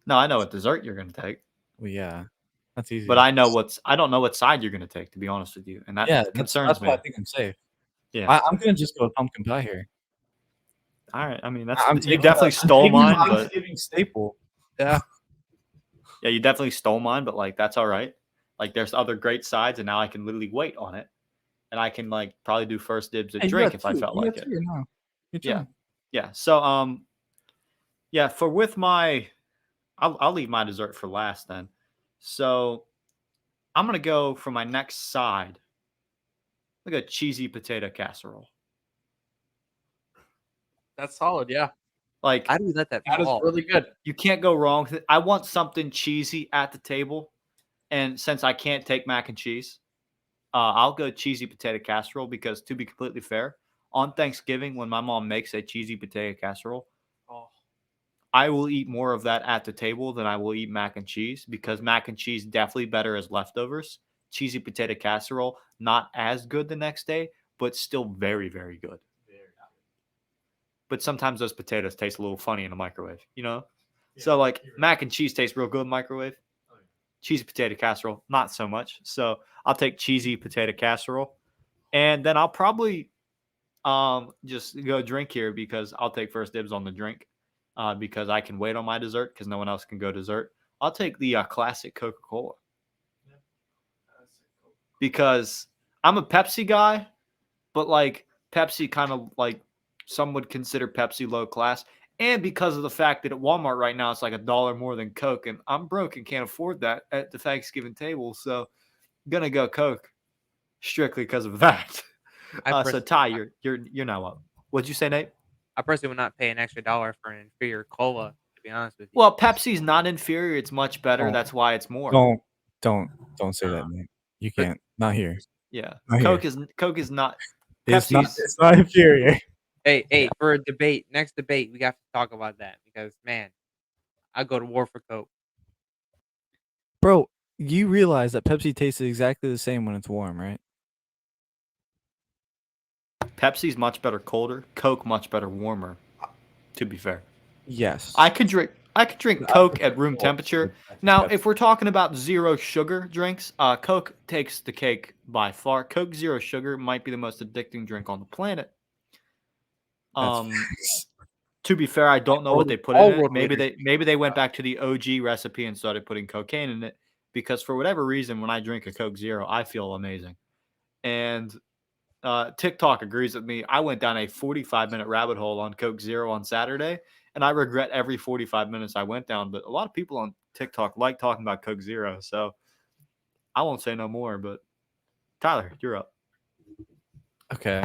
No, I know what dessert you're gonna take, Well, yeah, that's easy. but I don't know what side you're gonna take, to be honest with you, and that yeah, concerns that's me. why I think I'm safe. Yeah. I'm gonna just go with pumpkin pie here. All right. I mean, I'm you taking definitely I'm stole taking the mine, but Thanksgiving staple. yeah, yeah, you definitely stole mine, but like that's all right. Like there's other great sides, and now I can literally wait on it, and I can like probably do first dibs at Hey, you drink got if I two. felt You like got it. two or no? You're Yeah. chilling. Yeah. So yeah, for with my I'll leave my dessert for last then. So I'm gonna go for my next side. Like a cheesy potato casserole. that's solid. Yeah, Like how do we let that that is fall? really good. you can't go wrong with it. I want something cheesy at the table, and since I can't take mac and cheese, I'll go cheesy potato casserole because, to be completely fair, on Thanksgiving when my mom makes a cheesy potato casserole, Oh, I will eat more of that at the table than I will eat mac and cheese because mac and cheese definitely better as leftovers. Cheesy potato casserole not as good the next day, but still very very good. But sometimes those potatoes taste a little funny in the microwave, you know? So like mac and cheese tastes real good in the microwave. Cheesy potato casserole, not so much. So I'll take cheesy potato casserole. And then I'll probably just go drink here because I'll take first dibs on the drink. Because I can wait on my dessert because no one else can go dessert. I'll take the classic Coca-Cola. Because I'm a Pepsi guy, but like Pepsi kind of like some would consider Pepsi low class. And because of the fact that at Walmart right now it's like $1 more than Coke, and I'm broke and can't afford that at the Thanksgiving table, so I'm gonna go Coke strictly because of that. So Ty, you're now up. What'd you say, Nate? I personally would not pay an extra $1 for an inferior cola. To be honest with you. Well, Pepsi's not inferior; it's much better. Oh. That's why it's more. Don't say that, man. You But- can't. Not here. Yeah, Not here. Coke is not. It's not. Pepsi's It's not inferior. Hey, for a debate, next debate, we have to talk about that because man, I go to war for Coke. Bro, you realize that Pepsi tastes exactly the same when it's warm, right? Pepsi's much better colder. Coke much better warmer. To be fair. Yes. I could drink Coke at room temperature. Now, That's- if we're talking about zero sugar drinks, Coke takes the cake by far. Coke Zero Sugar might be the most addicting drink on the planet. that's Um, facts. to be fair, I don't know what they put in all it. world Maybe leaders. they went back to the OG recipe and started putting cocaine in it because for whatever reason, when I drink a Coke Zero, I feel amazing. And TikTok agrees with me. I went down a 45-minute rabbit hole on Coke Zero on Saturday, and I regret every 45 minutes I went down. But a lot of people on TikTok like talking about Coke Zero, so I won't say no more. But Tyler, you're up. Okay.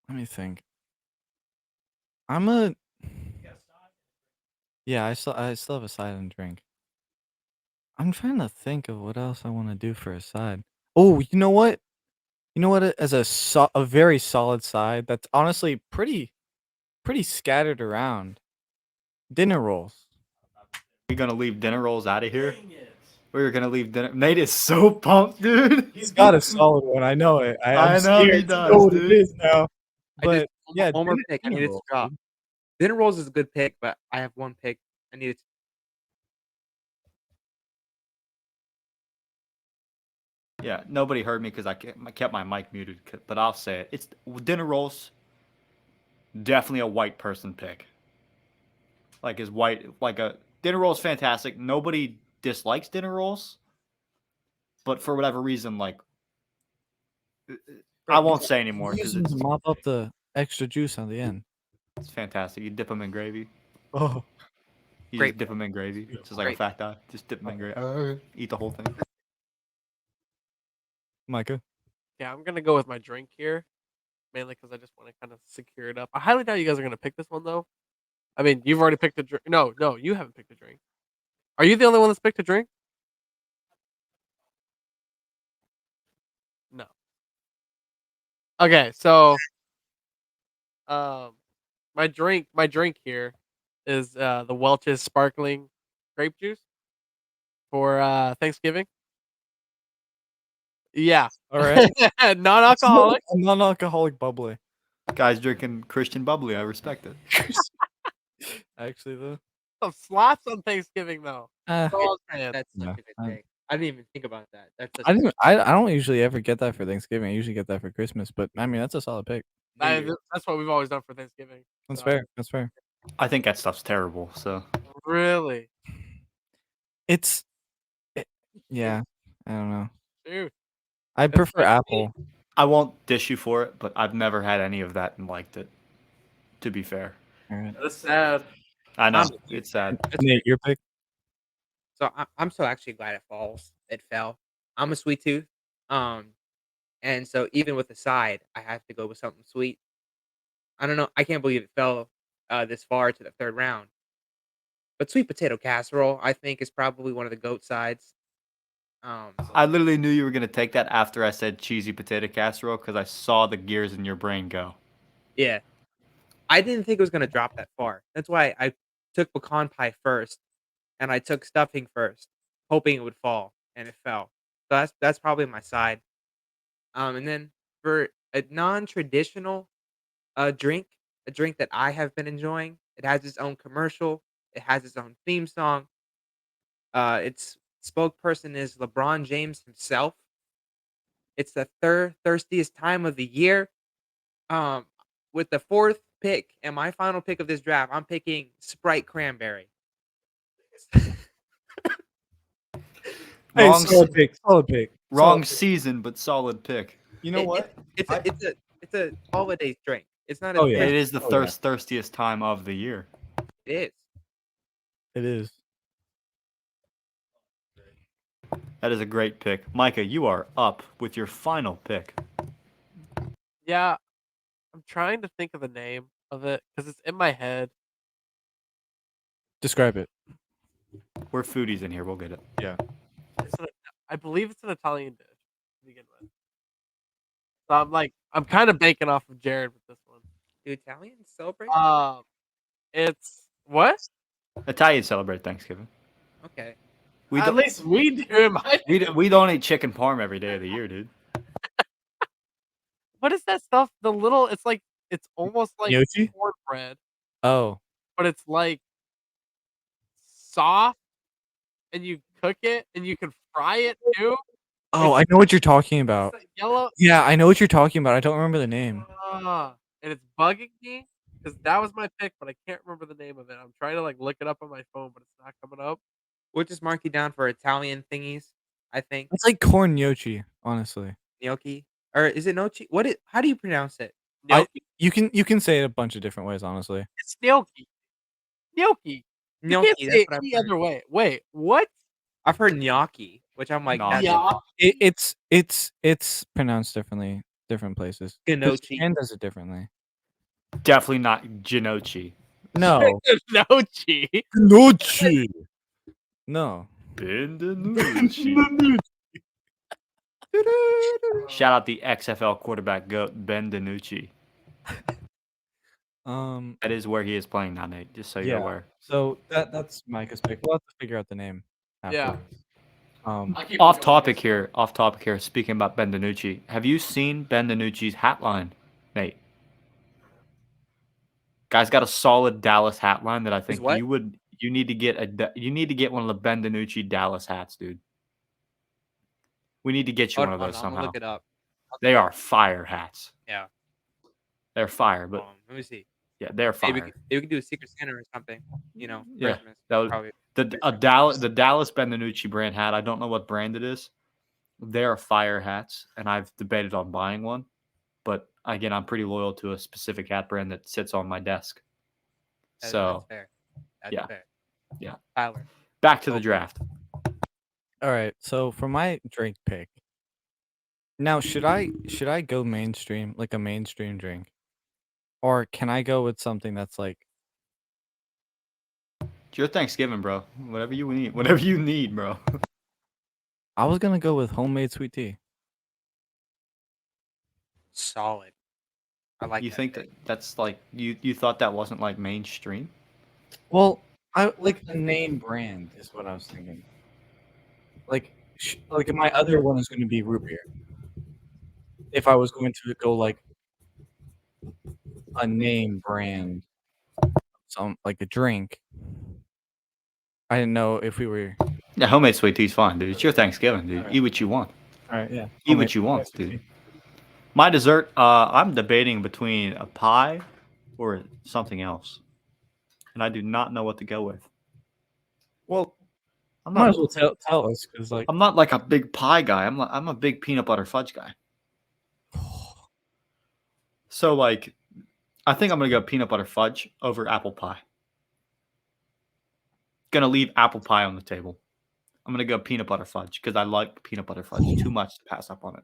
Let me think. I'm a Yeah, I still have a side and drink. I'm trying to think of what else I want to do for a side. Oh, you know what? You know what? As a very solid side that's honestly pretty scattered around. Dinner rolls. We're gonna leave dinner rolls out of here. We're gonna leave dinner. Nate is so pumped, dude. He's got a solid one. I know it. I'm I know he scared to does, know what dude. it is now. I just But yeah, one more dinner, pick. I dinner needed to rolls, drop. dude. Dinner rolls is a good pick, but I have one pick. I needed. Yeah, nobody heard me because I kept my mic muted. But I'll say it. It's dinner rolls. Definitely a white person pick. Like is white like a dinner roll is fantastic. Nobody dislikes dinner rolls, but for whatever reason, like I won't say anymore Use because them to mop up the extra juice on the end. it's fantastic. You dip them in gravy. Oh, You Great. just dip them in gravy. Just like a Great. fat guy. Just dip them in gravy. Eat the whole thing. Micah. Yeah, I'm gonna go with my drink here, mainly because I just want to kind of secure it up. I highly doubt you guys are gonna pick this one though. I mean, you've already picked a drink. No, you haven't picked a drink. Are you the only one that's picked a drink? No. Okay, so my drink here is the Welch's sparkling grape juice for Thanksgiving. Yeah. All right. Non-alcoholic. A non-alcoholic bubbly. Guys drinking Christian bubbly. I respect it. Actually, though. Some slaps on Thanksgiving though. Uh, That's all I'm saying. That's such Yeah, a good I- pick. I didn't even think about that. That's such I a didn't. I don't usually ever get that for Thanksgiving. I usually get that for Christmas. But I mean, that's a solid pick. That's what we've always done for Thanksgiving. That's So, fair. That's fair. I think that stuff's terrible. So Really? It's. Yeah. I don't know. Dude. I That's prefer like apple. I won't dish you for it, but I've never had any of that and liked it. To be fair, All right. That's sad. I know I'm- it's sad. That's Nate, your pick. So I'm so actually glad it falls. It fell. I'm a sweet tooth. And so even with the side, I have to go with something sweet. I don't know. I can't believe it fell this far to the third round. But sweet potato casserole, I think, is probably one of the goat sides. I literally knew you were gonna take that after I said cheesy potato casserole because I saw the gears in your brain go. Yeah, I didn't think it was gonna drop that far. That's why I took pecan pie first, and I took stuffing first, hoping it would fall, and it fell. So that's probably my side. And then for a non-traditional drink, a drink that I have been enjoying, it has its own commercial, it has its own theme song. Its spokesperson is LeBron James himself. It's the third thirstiest time of the year. Um, with the fourth pick and my final pick of this draft, I'm picking Sprite Cranberry. Hey, Wrong, solid pick. Solid pick. wrong Solid pick. season, but solid pick. You know what? It's a holiday drink. It's not a Oh, yeah. It is the Oh, yeah. thirstiest time of the year. It is. It is. That is a great pick, Micah. You are up with your final pick. Yeah. I'm trying to think of the name of it because it's in my head. Describe it. We're foodies in here. We'll get it. I believe it's an Italian dish to begin with. So I'm kind of banking off of Jared with this one. Do Italians celebrate? It's what? Italians celebrate Thanksgiving. Okay. We At don't, least we do in my we don't eat chicken parm every day of the year, dude. What is that stuff? The little it's like It's almost like Gnocchi? cornbread, Oh, but it's like soft, and you cook it, and you can fry it too. oh, It's I know what you're talking it's about. like yellow. Yeah, I know what you're talking about. I don't remember the name. And it's bugging me because that was my pick, but I can't remember the name of it. I'm trying to like look it up on my phone, but it's not coming up. We'll just mark you down for Italian thingies, I think. It's like corn gnocchi, honestly. Gnocchi. Or is it nochi? How do you pronounce it? Gnocchi. You can say it a bunch of different ways, honestly. It's gnocchi. Gnocchi. You can't Gnocchi, say that's it what I've any heard. other way. Wait, what? I've heard gnocchi, which I'm like, that's Gnocchi. Yeah. It's pronounced differently, different places. 'Cause Gnocchi. Japan does it differently. Definitely not Ginocchi. No. Gnocchi. Gnocchi. No. Benvenucci. Shout out the XFL quarterback goat Ben DiNucci. That is where he is playing now, Nate. Just so you're Yeah. aware. So that's Micah's pick. We'll have to figure out the name. Yeah. Afterwards. Off topic here. Off topic here. Speaking about Ben DiNucci, have you seen Ben DiNucci's hat line, Nate? Guy's got a solid Dallas hat line that I think what? you need to get one of the Ben DiNucci Dallas hats, dude. We need to get you Hold one of on, those I'm somehow. gonna look it up. They are fire hats. Yeah. They're fire, but Let me see. yeah, they're Maybe fire. we could do a Secret Santa or something. Yeah, Christmas. that was Probably. the Dallas Ben DiNucci brand hat. I don't know what brand it is. They are fire hats, and I've debated on buying one. But again, I'm pretty loyal to a specific hat brand that sits on my desk. That's So fair. That's yeah. fair. Yeah. Tyler. Back to the Okay. draft. All right. So for my drink pick, now should I go mainstream, like a mainstream drink, or can I go with something that's like It's your Thanksgiving, bro. Whatever you need. Whatever you need, bro. I was gonna go with homemade sweet tea. Solid. I like You that think pick. that's like you thought that wasn't like mainstream? Well, I like a name brand is what I was thinking. Like my other one is going to be root beer. If I was going to go like a name brand, some like a drink, I didn't know if we were. Yeah, homemade sweet tea's fine, dude. It's your Thanksgiving, dude. Alright. Eat what you want. All right, yeah. Eat what you want, dude. My dessert, I'm debating between a pie or something else, and I do not know what to go with. Well, I'm might not. as well tell us because like I'm not like a big pie guy. I'm a big peanut butter fudge guy. So like, I think I'm gonna go peanut butter fudge over apple pie. Gonna leave apple pie on the table. I'm gonna go peanut butter fudge because I like peanut butter fudge too much to pass up on it.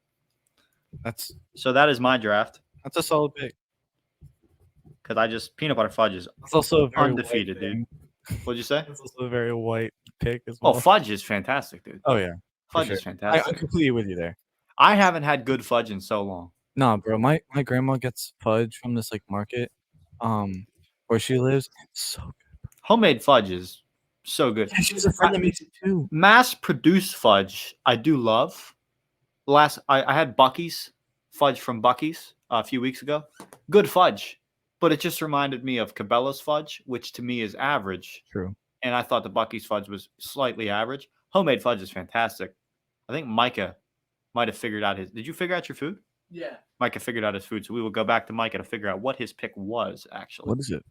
that's So that is my draft a solid pick. because I just peanut butter fudge is It's also a very undefeated, white dude. thing. What'd you say? It's also a very white pick as Oh, well. fudge is fantastic, dude. Oh yeah, for Fudge is sure. I'm fantastic. completely with you there. I haven't had good fudge in so long. No, bro, my grandma gets fudge from this like market, where she lives. It's so good. Homemade fudge is so good. Yeah, she has a friend that makes it too. Mass-produced fudge, I do love. I had Bucky's fudge from Bucky's a few weeks ago. Good fudge, but it just reminded me of Cabela's fudge, which to me is average. True. And I thought the Bucky's fudge was slightly average. Homemade fudge is fantastic. I think Micah might have figured out his. Did you figure out your food? Yeah. Micah figured out his food, so we will go back to Micah to figure out what his pick was actually. What is it?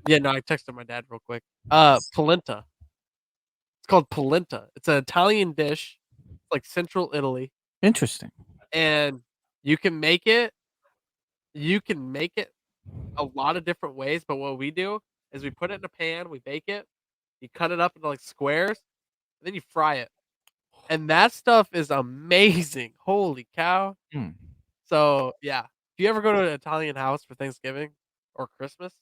Yeah, no, I texted my dad real quick. Polenta. It's called polenta. It's an Italian dish, like Central Italy, Interesting. and you can make it. You can make it a lot of different ways, but what we do is we put it in a pan, we bake it, you cut it up into like squares, and then you fry it, and that stuff is amazing. Holy cow! Hmm. So yeah, if you ever go to an Italian house for Thanksgiving or Christmas,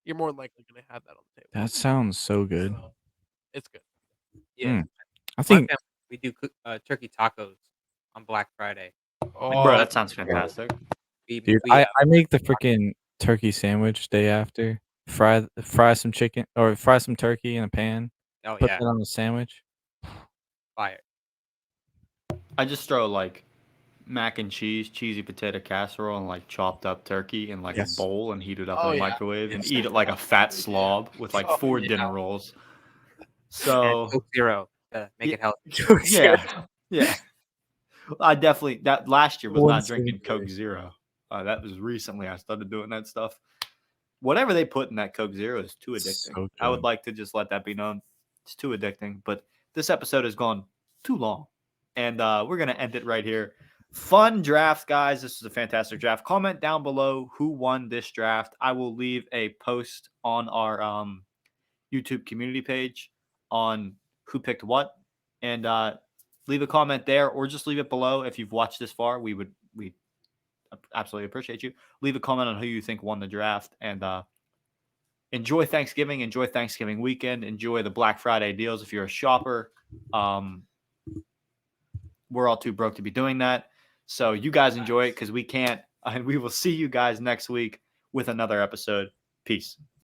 you're more than likely gonna have that on the table. That sounds so good. So, it's good. Yeah. I My think family, we do turkey tacos on Black Friday. Bro, that sounds fantastic. dude, I make the freaking turkey sandwich day after. Fry some chicken or fry some turkey in a pan. Oh Put yeah, that on the sandwich. fire. I just throw like mac and cheese, cheesy potato casserole, and like chopped up turkey in like a Yes. bowl and heat it up Oh, in the yeah. microwave and Yes. eat it like a fat slob with like Oh, 4 yeah. dinner rolls. And So Coke Zero to make Yeah. it healthy. yeah, yeah. I definitely that last year was not drinking 173. Coke Zero. That was recently I started doing that stuff. Whatever they put in that Coke Zero is too addicting. So I would good. like to just let that be known. It's too addicting. But this episode has gone too long, and we're gonna end it right here. Fun draft, guys. This is a fantastic draft. Comment down below who won this draft. I will leave a post on our YouTube community page on who picked what, and leave a comment there, or just leave it below if you've watched this far. We absolutely appreciate you. Leave a comment on who you think won the draft, and enjoy Thanksgiving. Enjoy Thanksgiving weekend. Enjoy the Black Friday deals if you're a shopper. We're all too broke to be doing that. So you guys enjoy it because we can't. And we will see you guys next week with another episode. Peace.